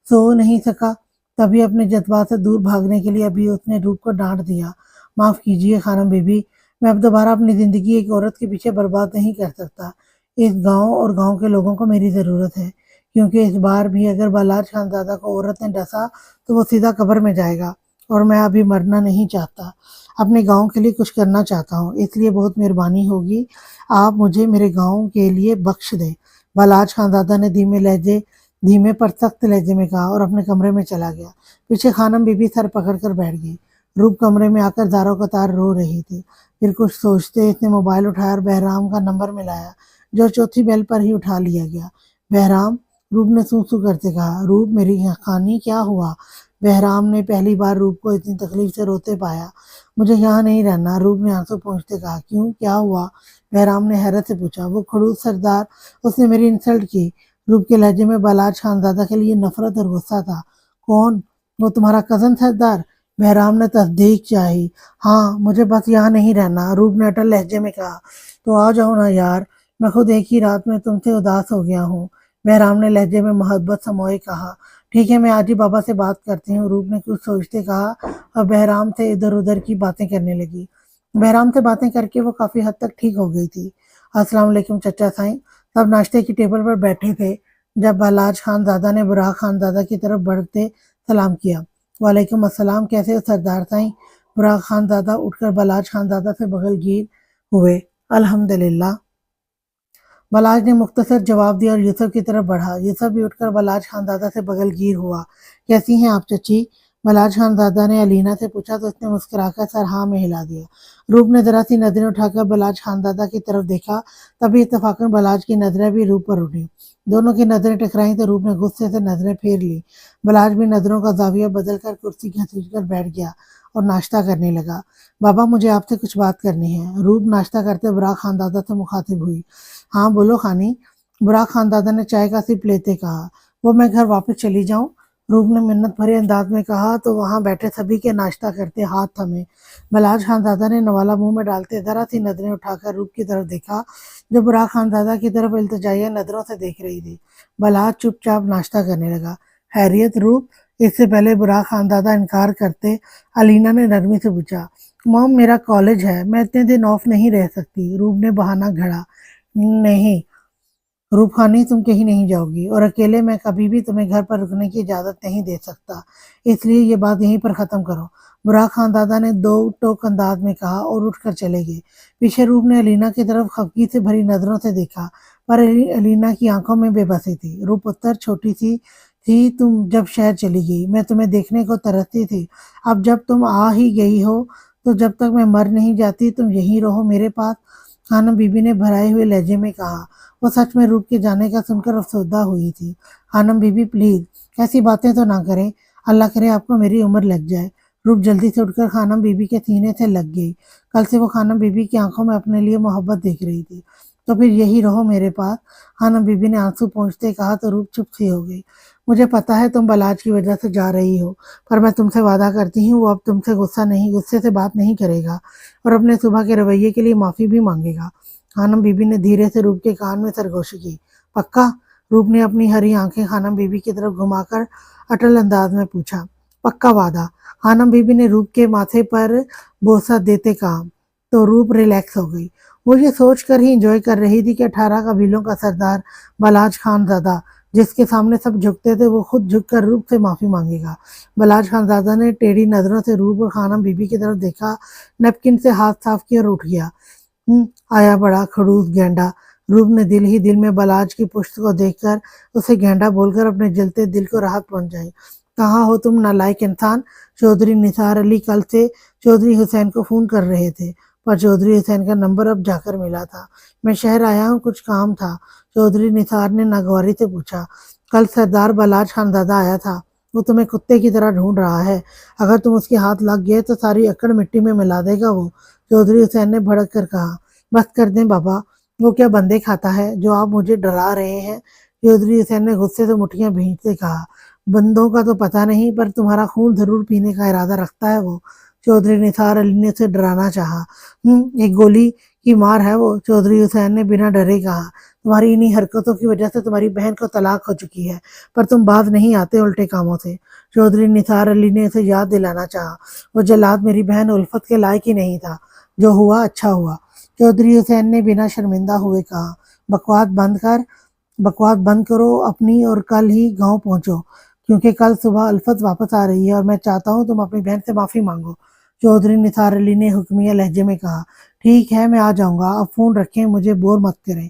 Speaker 1: सो नहीं सका। तभी अपने जज्बात से दूर भागने के लिए अभी उसने रूप को डांट दिया। माफ कीजिए खानम बीबी, मैं अब दोबारा अपनी जिंदगी एक औरत के पीछे बर्बाद नहीं कर सकता। इस गांव और गांव के लोगों को मेरी जरूरत है, क्योंकि इस बार भी अगर बलाज खानजादा को औरत ने डसा तो वो सीधा कब्र में जाएगा। और मैं अभी मरना नहीं चाहता, अपने गांव के लिए कुछ करना चाहता हूँ, इसलिए बहुत मेहरबानी होगी आप मुझे मेरे गांव के लिए बख्श दें। बलाज खानजादा ने धीमे पर सख्त लहजे में कहा और अपने कमरे में चला गया। पीछे खानम बीबी सर पकड़कर बैठ गई। रूप कमरे में आकर दारों कतार रो रही थी। फिर कुछ सोचते इसने मोबाइल उठाया और बहराम का नंबर मिलाया, जो चौथी बेल पर ही उठा लिया गया। बहराम, रूप ने सू सू करते कहा। रूप मेरी खानी, क्या हुआ? बहराम ने पहली बार रूप को इतनी तकलीफ से रोते पाया। मुझे यहाँ नहीं रहना, रूप ने आंसू पोंछते कहा। क्यों, क्या हुआ? बहराम ने हैरत से पूछा। वो खड़ूस सरदार, उसने मेरी इंसल्ट की। रूप के लहजे में बलाज खानजादा के लिए नफरत और गुस्सा था। कौन? वो तुम्हारा कजन सरदार? बहराम ने तस्दीक चाही। हाँ, मुझे बस यहाँ नहीं रहना, रूप ने अटल लहजे में कहा। तो आ जाओ ना यार, मैं खुद एक ही रात में तुमसे उदास हो गया हूँ, बहराम ने लहजे में मोहब्बत समोए कहा। ठीक है, मैं आज ही बाबा से बात करती हूँ, रूप ने कुछ सोचते कहा और बहराम से इधर उधर की बातें करने लगी। बहराम से बातें करके वो काफी हद तक ठीक हो गई थी। अस्सलाम वालेकुम चचा साईं। सब नाश्ते की टेबल पर बैठे थे जब बलाज खानजादा ने बुराक खानजादा की तरफ बढ़ते सलाम किया। वालेकुम अस्सलाम, कैसे हो सरदार साईं? बुराक खानजादा उठकर बलाज खानजादा से बगलगीर हुए। अल्हम्दुलिल्लाह, बलाज ने मुख्तसर जवाब दिया और यूसुफ की तरफ बढ़ा। यूसुफ भी उठकर बलाज खानजादा से बगलगीर हुआ। कैसी हैं आप चची? बलाज खानजादा ने अलीना से पूछा तो उसने मुस्कुराकर सर हाँ में हिला दिया। रूप ने जरा सी नजरें उठाकर बलाज खानजादा की तरफ देखा। तभी इत्तेफाकन बलाज की नजरें भी रूप पर उठी। दोनों की नजरें टकराई तो रूप ने गुस्से से नजरें फेर ली। बलाज भी नजरों का जाविया बदलकर कुर्सी घसीट कर बैठ गया और नाश्ता करने लगा। बाबा, मुझे आपसे कुछ बात करनी है, रूप नाश्ता करते बुराक खानदादा से मुखातिब हुई। हाँ बोलो खानी, बुराक खानदादा ने चाय का सिप लेते कहा। वो मैं घर वापस चली जाऊं? रूप ने मिन्नत भरे अंदाज में कहा तो वहां बैठे सभी के नाश्ता करते हाथ थमे। बलाज खानदादा ने नवाला मुंह में डालते जरा सी नजरें उठाकर रूप की तरफ देखा, जो बुराक खानदादा की तरफ इल्तिजाइया नजरों से देख रही थी। बलाज चुपचाप नाश्ता करने लगा। हैरियत रूप? इससे पहले बुराक खानदादा इनकार करते अलीना ने नरमी से पूछा। मॉम, मेरा कॉलेज है, मैं इतने दिन ऑफ नहीं रह सकती, रूप ने बहाना घड़ा। नहीं रूपखानी, तुम कहीं नहीं जाओगी और अकेले मैं कभी भी तुम्हें घर पर रुकने की इजाजत नहीं दे सकता, इसलिए ये बात यहीं पर खत्म करो, बुराक खानदादा ने दो टोक अंदाज में कहा और उठकर चले गए। पीछे रूप ने अलीना की तरफ खफगी से भरी नजरों से देखा, पर अलीना की आंखों में बेबसी थी। रूप उत्तर, छोटी सी थी तुम जब शहर चली गई, मैं तुम्हें देखने को तरसती थी। अब जब तुम आ ही गई हो तो जब तक मैं मर नहीं जाती तुम यहीं रहो मेरे पास, खानम बीबी ने भराए हुए लहजे में कहा। वो सच में रूप के जाने का सुनकर अफसरदा हुई थी। खानम बीबी, प्लीज ऐसी बातें तो ना करें, अल्लाह करे आपको मेरी उम्र लग जाए। रूप जल्दी से उठकर खानम बीबी के सीने से लग गई। कल से वो खानम बीबी की आंखों में अपने लिए मोहब्बत देख रही थी। तो फिर यही रहो मेरे पास, खानम बीबी ने आंसू पोंछते कहा तो रूप चुप सी हो गई। मुझे पता है तुम बलाज की वजह से जा रही हो, पर मैं तुमसे वादा करती हूँ वो अब तुमसे गुस्से से बात नहीं करेगा और अपने सुबह के रवैये के लिए माफी भी मांगेगा। खानम बीबी ने धीरे से रूप के कान में सरगोशी की। पक्का? रूप ने अपनी हरी आंखें खानम बीबी की तरफ घुमाकर अटल अंदाज में पूछा। पक्का वादा, खानम बीबी ने रूप के माथे पर बोसा देते कहा। तो रूप रिलैक्स हो गई। वो ये सोच कर ही इंजॉय कर रही थी कि 18 कबीलों का सरदार बलाज खानजादा, जिसके सामने सब झुकते थे, वो खुद झुककर रूप से माफी मांगेगा। बलाज खानजादा ने टेढ़ी नजरों से रूप और खानम बीबी की तरफ देखा, नैपकिन से हाथ साफ किया और उठ गया। आया बड़ा खड़ूस गेंडा, रूप ने दिल ही दिल में बलाज की पुश्त को देखकर उसे गेंडा बोलकर अपने जलते दिल को राहत पहुंचाई। कहाँ हो तुम नालायक इंसान? चौधरी निसार अली कल से चौधरी हुसैन को फोन कर रहे थे, पर चौधरी हुसैन का नंबर अब जाकर मिला था। मैं शहर आया हूँ, कुछ काम था, चौधरी निसार ने नागवारी से पूछा। कल सरदार बलाज खानदादा आया था, वो तुम्हें कुत्ते की तरह ढूंढ रहा है, अगर तुम उसके हाथ लग गए तो सारी अकड़ मिट्टी में मिला देगा वो, चौधरी हुसैन ने भड़क कर कहा। बस कर दें बाबा, वो क्या बंदे खाता है जो आप मुझे डरा रहे हैं? चौधरी हुसैन ने गुस्से से मुट्ठियां भींचते कहा, बंदों का तो पता नहीं पर तुम्हारा खून जरूर पीने का इरादा रखता है वो। चौधरी निसार अली ने उसे डराना चाहा। एक गोली की मार है वो, चौधरी हुसैन ने बिना डरे कहा। तुम्हारी इन्हीं हरकतों की वजह से तुम्हारी बहन को तलाक हो चुकी है, पर तुम बाज नहीं आते उल्टे कामों से। चौधरी निसार अली ने उसे याद दिलाना चाहा, वो जल्लाद मेरी बहन उल्फत के लायक ही नहीं था। जो हुआ अच्छा हुआ। चौधरी हुसैन ने बिना शर्मिंदा हुए कहा, बकवास बंद कर, बकवास बंद करो अपनी और कल ही गांव पहुंचो, क्योंकि कल सुबह अल्फत वापस आ रही है और मैं चाहता हूं तुम अपनी बहन से माफी मांगो। चौधरी निसार अली ने हुक्मिया लहजे में कहा, ठीक है मैं आ जाऊंगा, अब फोन रखें, मुझे बोर मत करें।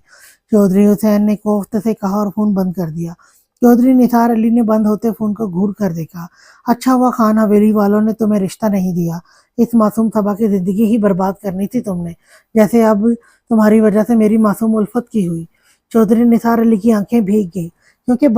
Speaker 1: चौधरी हुसैन ने कोफ्त से कहा और फोन बंद कर दिया। चौधरी निसार अली ने बंद होते फोन को घूर कर देखा। अच्छा हुआ खान हवेली वालों ने तुम्हें रिश्ता नहीं दिया, इस मासूम सबा की जिंदगी ही बर्बाद करनी थी तुमने, जैसे अब तुम्हारी वजह से मेरी मासूम उल्फत की हुई। चौधरी निसार अली की आंखें भीग गई, क्योंकि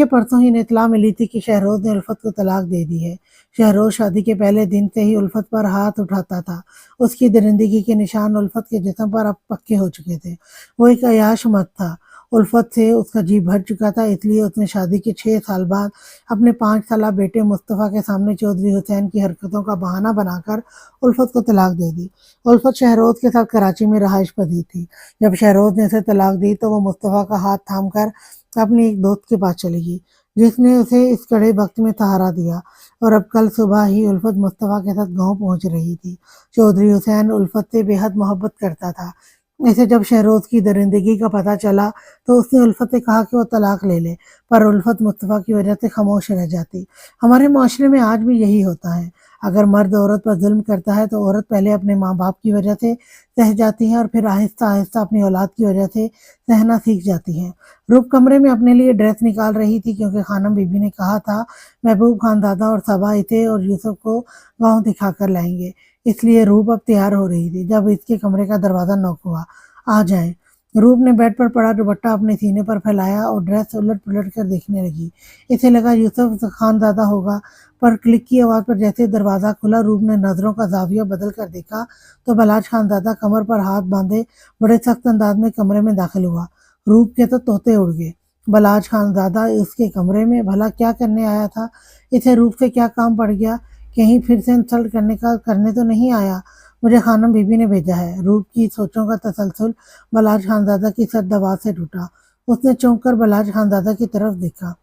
Speaker 1: परसों ही इत्तला मिली थी कि शहरोज ने उल्फत को तलाक दे दी है। शहरोज शादी के पहले दिन से ही उल्फत पर हाथ उठाता था। उसकी दरिंदगी के निशान उल्फत के जिस्म पर अब पक्के हो चुके थे। वो एक अयाश मर्द था। उल्फत से उसका जी भर चुका था, इसलिए उसने शादी के 6 साल बाद अपने 5 साल बेटे मुस्तफ़ा के सामने चौधरी हुसैन की हरकतों का बहाना बनाकर उल्फत को तलाक दे दी। उल्फत शहरोज के साथ कराची में रहाइश पजीर थी। जब शहरोज ने उसे तलाक दी तो वो मुस्तफ़ा का हाथ थाम कर अपनी एक दोस्त के पास चली गई, जिसने उसे इस कड़े वक्त में सहारा दिया। और अब कल सुबह ही उल्फत मुस्तफ़ा के साथ गांव पहुंच रही थी। चौधरी हुसैन उल्फत से बेहद मोहब्बत करता था। इसे जब शहरोज की दरिंदगी का पता चला तो उसने उल्फत से कहा कि वो तलाक ले ले, पर उल्फत मुस्तफ़ा की वजह से खामोश रह जाती। हमारे माशरे में आज भी यही होता है। अगर मर्द औरत पर जुल्म करता है तो औरत पहले अपने माँ बाप की वजह से सह जाती है और फिर आहिस्ता आहिस्ता अपनी औलाद की वजह से सहना सीख जाती है। रूप कमरे में अपने लिए ड्रेस निकाल रही थी, क्योंकि खानम बीबी ने कहा था महबूब खानदादा और सबा इसे और यूसुफ को गांव दिखा कर लाएंगे, इसलिए रूप अब तैयार हो रही थी जब इसके कमरे का दरवाजा नॉक हुआ। आ जाएं। रूप ने बेड पर पड़ा दुपट्टा अपने सीने पर फैलाया और ड्रेस उलट पुलट कर देखने लगी। इसे लगा यूसुफ खानदादा होगा, पर क्लिक की आवाज पर जैसे दरवाजा खुला रूप ने नजरों का जाविया बदल कर देखा तो बलाज खानदादा कमर पर हाथ बांधे बड़े सख्त अंदाज में कमरे में दाखिल हुआ। रूप के तो तोते उड़ गए। बलाज खानजादा उसके कमरे में भला क्या करने आया था? इसे रूप से क्या काम पड़ गया? कहीं फिर से इंसल्ट करने तो नहीं आया? मुझे खानम बीबी ने भेजा है। रूप की सोचों का तसलसल बलाज खानजादा की सर दबा से टूटा। उसने चौंक कर बलाज खानजादा की तरफ देखा।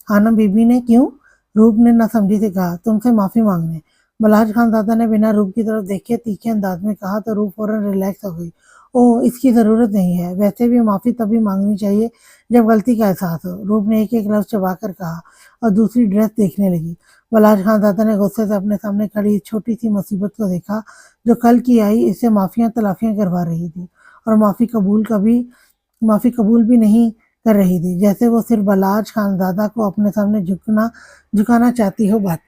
Speaker 1: खानम बीबी ने? क्यों? रूप ने नासमझी से कहा, तुमसे माफी मांगने। बलाज खानजादा ने बिना रूप की तरफ देखे तीखे अंदाज में कहा तो रूप फौरन रिलैक्स हो गई। ओह, इसकी जरूरत नहीं है, वैसे भी माफी तभी मांगनी चाहिए जब गलती का एहसास हो। रूप ने एक एक लफ्ज चबा कर कहा और दूसरी ड्रेस देखने लगी। बलाज खानजादा ने गुस्से से अपने सामने खड़ी छोटी सी मुसीबत को देखा जो कल की आई इससे माफियां तलाफियां करवा रही थी और माफी कबूल भी नहीं कर रही थी, जैसे वो सिर्फ बलाज खानजादा को अपने सामने झुकाना चाहती हो। बात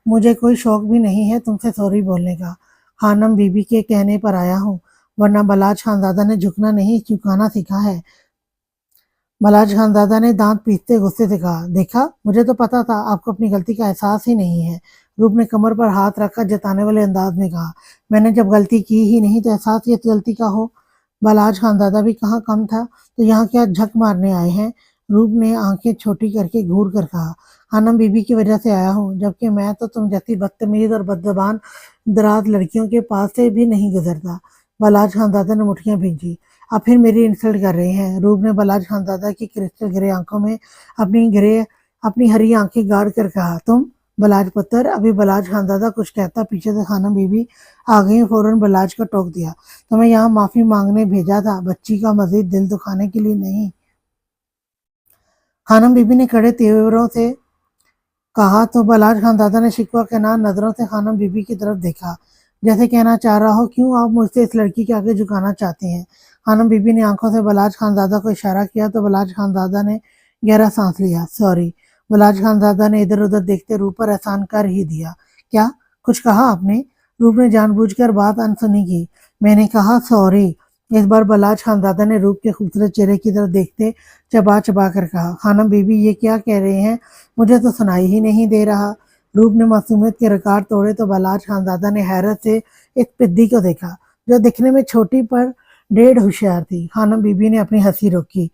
Speaker 1: मुझे कोई शौक भी नहीं है तुमसे सॉरी बोलने का, खानम बीबी के कहने पर आया हूँ, वरना बलाज खानजादा ने झुकना नहीं झुकाना सीखा है। बलाज खानजादा ने दांत पीसते गुस्से से कहा, देखा, मुझे तो पता था आपको अपनी गलती का एहसास ही नहीं है। रूप ने कमर पर हाथ रखकर जताने वाले अंदाज में कहा, मैंने जब गलती की ही नहीं तो एहसास किस गलती का हो? बलाज खानजादा भी कहाँ कम था, तो यहाँ क्या झक मारने आए हैं? रूप ने आंखें छोटी करके घूर कर कहा, खानम बीबी की वजह से आया हूँ, जबकि मैं तो तुम जैसी बदतमीज और बदजबान दराज लड़कियों के पास से भी नहीं गुजरता। बलाज खानजादा ने मुठ्ठियां भींची। आप फिर मेरी इंसल्ट कर रहे हैं। रूप ने बलाज खानजादा की क्रिस्टल ग्रे आंखों में अपनी हरी आंखें गाड़ कर कहा, तुम? बलाज पुत्र। अभी बलाज खानजादा कुछ कहता पीछे से खानम बीबी आ गई, फौरन बलाज को टोक दिया, तुम्हें यहाँ माफी मांगने भेजा था, बच्ची का मजीद दिल दुखाने के लिए नहीं। खानम बीबी ने कड़े तेवरों से कहा तो बलाज खानजादा ने शिकवा के नाम नजरों से खानम बीबी की तरफ देखा, जैसे कहना चाह रहा हो, क्यों आप मुझसे इस लड़की के आगे झुकाना चाहते हैं? खानम बीबी ने आंखों से बलाज खानजादा को इशारा किया तो बलाज खानजादा ने गहरा सांस लिया। सॉरी। बलाज खानजादा ने इधर उधर देखते रूप पर एहसान कर ही दिया। क्या कुछ कहा आपने? रूप ने जानबूझकर बात अनसुनी की। मैंने कहा सॉरी। इस बार बलाज खानजादा ने रूप के खूबसूरत चेहरे की तरफ देखते चबा चबा कर कहा, खानम बीबी ये क्या कह रहे हैं, मुझे तो सुनाई ही नहीं दे रहा। रूप ने मासूमियत के रिकॉर्ड तोड़े तो बलाज खानजादा ने हैरत से एक पिद्दी को देखा जो दिखने में छोटी पर डेढ़ होशियार थी। खानम बीबी ने अपनी हंसी रोकी।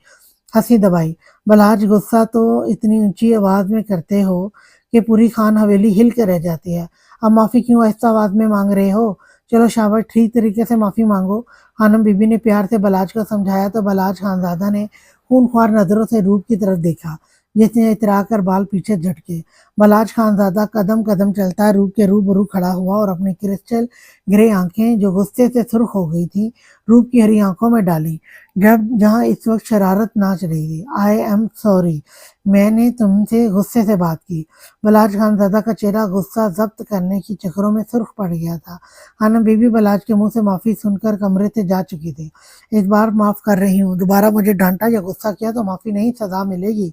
Speaker 1: हंसी दबाई। बलाज गुस्सा तो इतनी ऊंची आवाज में करते हो कि पूरी खान हवेली हिल कर रह जाती है। अब माफी क्यों आहिस्ता आवाज में मांग रहे हो? चलो शाबाश, ठीक तरीके से माफी मांगो। खानम बीबी ने प्यार से बलाज को समझाया तो बलाज खानजादा ने खूनख्वार नजरों से रूप की तरफ देखा, जिसने इतरा कर बाल पीछे झटके। बलाज खानजादा कदम कदम चलता रूप के रूबरू खड़ा हुआ और अपनी क्रिस्टल ग्रे आंखें जो गुस्से से सुर्ख हो गई थी रूप की हरी आंखों में डाली, जब जहां इस वक्त शरारत नाच रही थी। आई एम सॉरी, मैंने तुमसे गुस्से से बात की। बलाज खानजादा का चेहरा गुस्सा जब्त करने की चक्करों में सुर्ख पड़ गया था। खानम बीबी बलाज के मुंह से माफी सुनकर कमरे से जा चुकी थी। इस बार माफ कर रही हूँ, दोबारा मुझे डांटा या गुस्सा किया तो माफी नहीं सजा मिलेगी,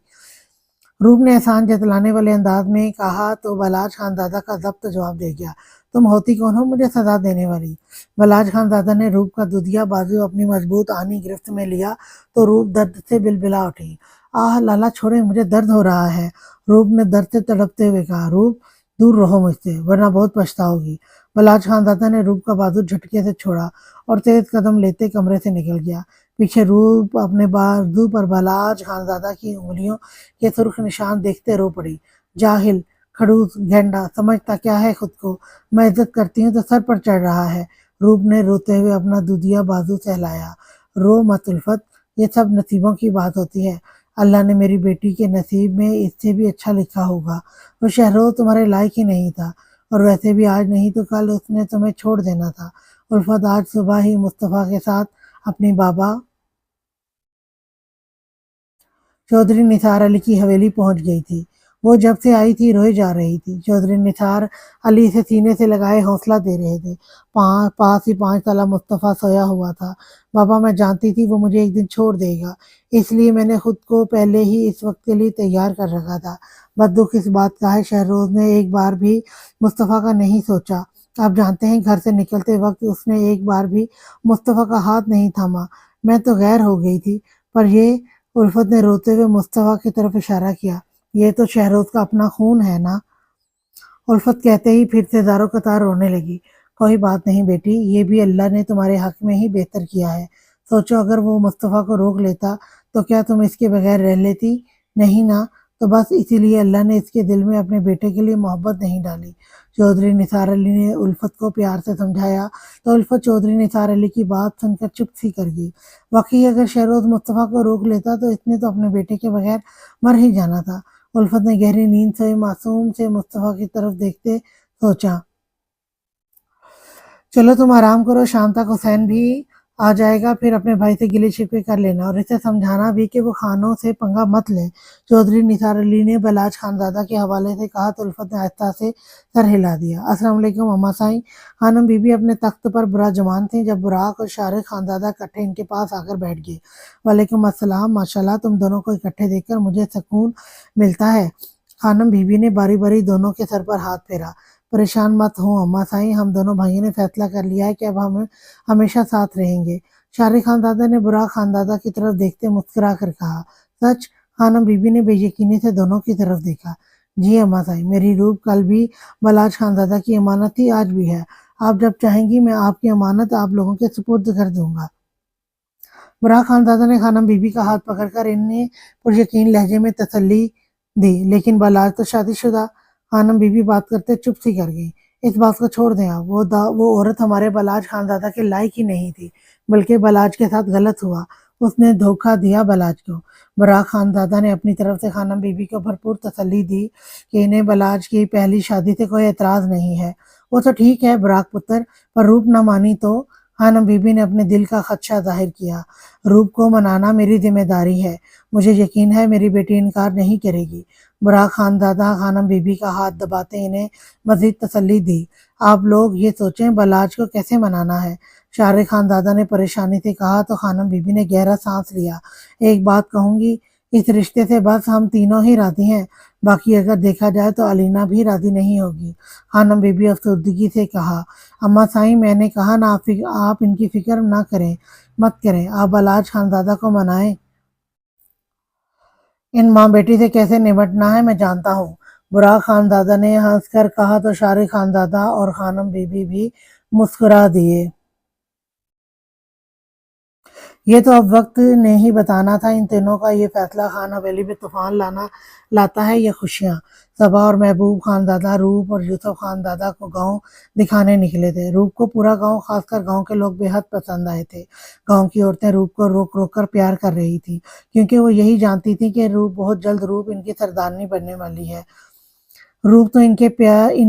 Speaker 1: रूप ने एहसान जतलाने वाले अंदाज में कहा तो बलाज खानजादा का जब्त जवाब दे गया, तुम होती कौन हो मुझे सजा देने वाली? बलाज खानजादा ने रूप का दुधिया बाजू अपनी मजबूत आनी गिरफ्त में लिया तो रूप दर्द से बिलबिला उठी। आह लाला छोड़े, मुझे दर्द हो रहा है, रूप ने दर्द से तड़पते हुए कहा। रूप, दूर रहो मुझसे वरना बहुत पछताओगी। बलाज खानजादा ने रूप का बाजू झटके से छोड़ा और तेज कदम लेते कमरे से निकल गया। पीछे रूप अपने बाजू पर बलाज खानजादा की उंगलियों के सुर्ख निशान देखते रो पड़ी। जाहिल, खड़ूस, गेंडा, समझता क्या है खुद को? मैं इज्जत करती हूँ तो सर पर चढ़ रहा है। रूप ने रोते हुए अपना दूधिया बाजू सहलाया। रो मत उल्फत, ये सब नसीबों की बात होती है। अल्लाह ने मेरी बेटी के नसीब में इससे भी अच्छा लिखा होगा। वो शहरोज तुम्हारे लायक ही नहीं था, और वैसे भी आज नहीं तो कल उसने तुम्हें छोड़ देना था। उल्फत आज सुबह ही मुस्तफ़ा के साथ अपनी बाबा चौधरी निसार अली की हवेली पहुंच गई थी। वो जब से आई थी रोए जा रही थी। चौधरी निसार अली से सीने से लगाए हौसला दे रहे थे। पास ही 5 साल मुस्तफ़ा सोया हुआ था। बाबा, मैं जानती थी वो मुझे एक दिन छोड़ देगा, इसलिए मैंने खुद को पहले ही इस वक्त के लिए तैयार कर रखा था। बस दुख इस बात का है शहरोज ने एक बार भी मुस्तफ़ा का नहीं सोचा। आप जानते हैं घर से निकलते वक्त उसने एक बार भी मुस्तफ़ा का हाथ नहीं थामा। मैं तो गैर हो गई थी, पर ये, उल्फत ने रोते हुए मुस्तफ़ा की तरफ इशारा किया, ये तो शहरोज का अपना खून है ना? उल्फत कहते ही फिर से ज़ारो कतार रोने लगी। कोई बात नहीं बेटी, ये भी अल्लाह ने तुम्हारे हक में ही बेहतर किया है। सोचो अगर वो मुस्तफ़ा को रोक लेता तो क्या तुम इसके बगैर रह लेती? नहीं ना, तो बस इसीलिए अल्लाह ने इसके दिल में अपने बेटे के लिए मोहब्बत नहीं डाली। चौधरी निसार अली ने उल्फत को प्यार से समझाया तो उल्फत चौधरी निसार अली की बात सुनकर चुप सी कर गई। वाकई अगर शहरोज मुस्तफ़ा को रोक लेता तो इसने तो अपने बेटे के बगैर मर ही जाना था। उल्फत ने गहरी नींद से मासूम से मुस्तफ़ा की तरफ देखते सोचा, चलो तुम आराम करो, शाम तक हुसैन भी आ जाएगा, फिर अपने भाई से गिले शिकवे कर लेना और इसे समझाना भी कि वो खानों से पंगा मत ले। चौधरी निसार अली ने बलाज खानजादा के हवाले से कहा तो उल्फत ने आहिस्ता से सर हिला दिया। अस्सलाम वालेकुम अम्मा साईं। खानम बीबी अपने तख्त पर बुरा जमान थी जब बुराक और शारिक खानजादा इकट्ठे इनके पास आकर बैठ गए। वालेकुम अस्सलाम, माशाल्लाह तुम दोनों को इकट्ठे देखकर मुझे सुकून मिलता है। खानम बीबी ने बारी बारी दोनों के सर पर हाथ फेरा। परेशान मत हो अम्मा साईं, हम दोनों भाइयों ने फैसला कर लिया है कि अब हम हमेशा साथ रहेंगे। शारिक खानदादा ने बुराक खानदादा की तरफ देखते मुस्कुरा कर कहा। सच? खानम बीबी ने बेयकीनी से दोनों की तरफ देखा। जी अम्मा साईं, मेरी रूप कल भी बलाज खानदादा की अमानत थी, आज भी है। आप जब चाहेंगी मैं आपकी अमानत आप लोगों के सुपुर्द कर दूंगा। बुराक खानदादा ने खानम बीबी का हाथ पकड़कर इन्हें पुरयकीन लहजे में तसल्ली दी, लेकिन बलाज तो शादीशुदा। खानम बीबी बात करते चुप सी कर गई। इस बात को छोड़ दें आप, वो औरत हमारे बलाज खानदादा के लायक ही नहीं थी, बल्कि बलाज के साथ गलत हुआ, उसने धोखा दिया बलाज को। बुराक खानदादा ने अपनी तरफ से खानम बीबी को भरपूर तसल्ली दी कि इन्हें बलाज की पहली शादी से कोई एतराज नहीं है। वो तो ठीक है बुराक पुत्र, पर रूप न मानी तो? खानम बीबी ने अपने दिल का खदशा जाहिर किया। रूप को मनाना मेरी जिम्मेदारी है, मुझे यकीन है मेरी बेटी इनकार नहीं करेगी। बुराक खानदादा खानम बीबी का हाथ दबाते इन्हें मजीद तसल्ली दी। आप लोग ये सोचें बलाज को कैसे मनाना है, शारिक खानदादा ने परेशानी से कहा तो खानम बीबी ने गहरा सांस लिया। एक बात कहूंगी, इस रिश्ते से बस हम तीनों ही राजी हैं, बाकी अगर देखा जाए तो अलीना भी राजी नहीं होगी। खानम बीबी अफसरदगी से कहा। अम्मा साईं, मैंने कहा ना, आप इनकी फिक्र ना करें, मत करें, आप बलाज खानदादा को मनाएं। इन माँ बेटी से कैसे निपटना है मैं जानता हूँ, बुराक खानदादा ने हंसकर कहा तो शारिक खानदादा और खानम बीबी भी मुस्कुरा दिए। یہ تو اب وقت نے ہی بتانا تھا ان تینوں کا یہ فیصلہ خان حویلی میں طوفان لاتا ہے یا خوشیاں۔ صبا اور محبوب خان دادا روپ اور یوسف خان دادا کو گاؤں دکھانے نکلے تھے۔ روپ کو پورا گاؤں، خاص کر گاؤں کے لوگ بے حد پسند آئے تھے۔ گاؤں کی عورتیں روپ کو روک روک کر پیار کر رہی تھیں، کیونکہ وہ یہی جانتی تھیں کہ بہت جلد روپ ان کی سردارنی بننے والی ہے۔ روپ تو ان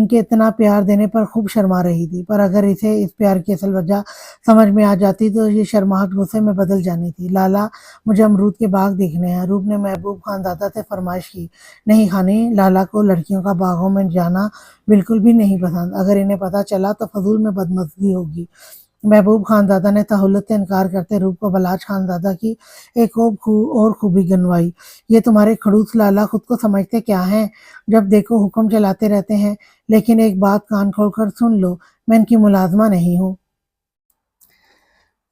Speaker 1: کے اتنا پیار دینے پر خوب شرما رہی تھی، پر اگر اسے اس پیار کی اصل وجہ سمجھ میں آ جاتی تو یہ شرماہٹ غصے میں بدل جانی تھی۔ لالا، مجھے امرود کے باغ دیکھنے ہیں، روپ نے محبوب خان دادا سے فرمائش کی۔ نہیں خانی، لالا کو لڑکیوں کا باغوں میں جانا بالکل بھی نہیں پسند، اگر انہیں پتہ چلا تو فضول میں بدمزگی ہوگی۔ محبوب خان دادا نے تہلت سے انکار کرتے روپ کو بلاچ خان دادا کی ایک اور خوبی گنوائی۔ یہ تمہارے کھڑوس لالا خود کو سمجھتے کیا ہیں؟ جب دیکھو حکم چلاتے رہتے ہیں، لیکن ایک بات کان کھول کر سن لو، میں ان کی ملازمہ نہیں ہوں۔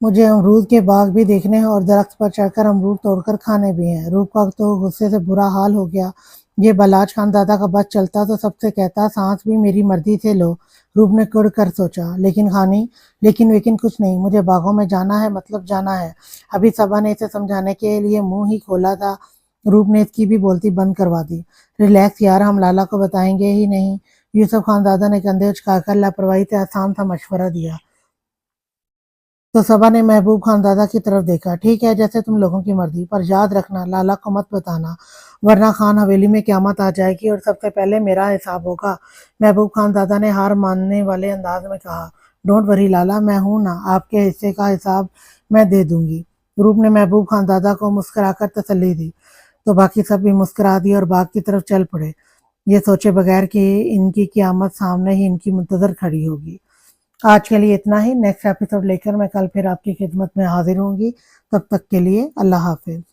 Speaker 1: مجھے امرود کے باغ بھی دیکھنے ہیں اور درخت پر چڑھ کر امرود توڑ کر کھانے بھی ہیں۔ روپ کا تو غصے سے برا حال ہو گیا۔ یہ بلاچ خان دادا کا بس چلتا تو سب سے کہتا سانس بھی میری مرضی سے لو۔ روپ نے کڑ کر سوچا، لیکن خانی، لیکن کچھ نہیں، مجھے باغوں میں جانا ہے، مطلب جانا ہے۔ ابھی صبا نے اسے سمجھانے کے لیے منہ ہی کھولا تھا، روپ نے اس کی بھی بولتی بند کروا دی۔ ریلیکس یار، ہم لالا کو بتائیں گے ہی نہیں، یوسف خان دادا نے کندھے اچکا کر لاپرواہی سے آسان سا مشورہ دیا۔ تو صبا نے محبوب خان دادا کی طرف دیکھا۔ ٹھیک ہے، جیسے تم لوگوں کی مرضی، پر یاد رکھنا لالا کو مت بتانا، ورنہ خان حویلی میں قیامت آ جائے گی اور سب سے پہلے میرا حساب ہوگا۔ محبوب خان دادا نے ہار ماننے والے انداز میں کہا۔ ڈونٹ وری لالا، میں ہوں نا، آپ کے حصے کا حساب میں دے دوں گی۔ روپ نے محبوب خان دادا کو مسکرا کر تسلی دی، تو باقی سب بھی مسکرا دی اور باغ کی طرف چل پڑے، یہ سوچے بغیر کہ ان کی قیامت سامنے ہی ان کی منتظر کھڑی ہوگی۔ آج کے لیے اتنا ہی، نیکسٹ ایپیسوڈ لے کر میں کل پھر آپ کی خدمت میں حاضر ہوں گی۔ تب تک کے لیے اللہ حافظ۔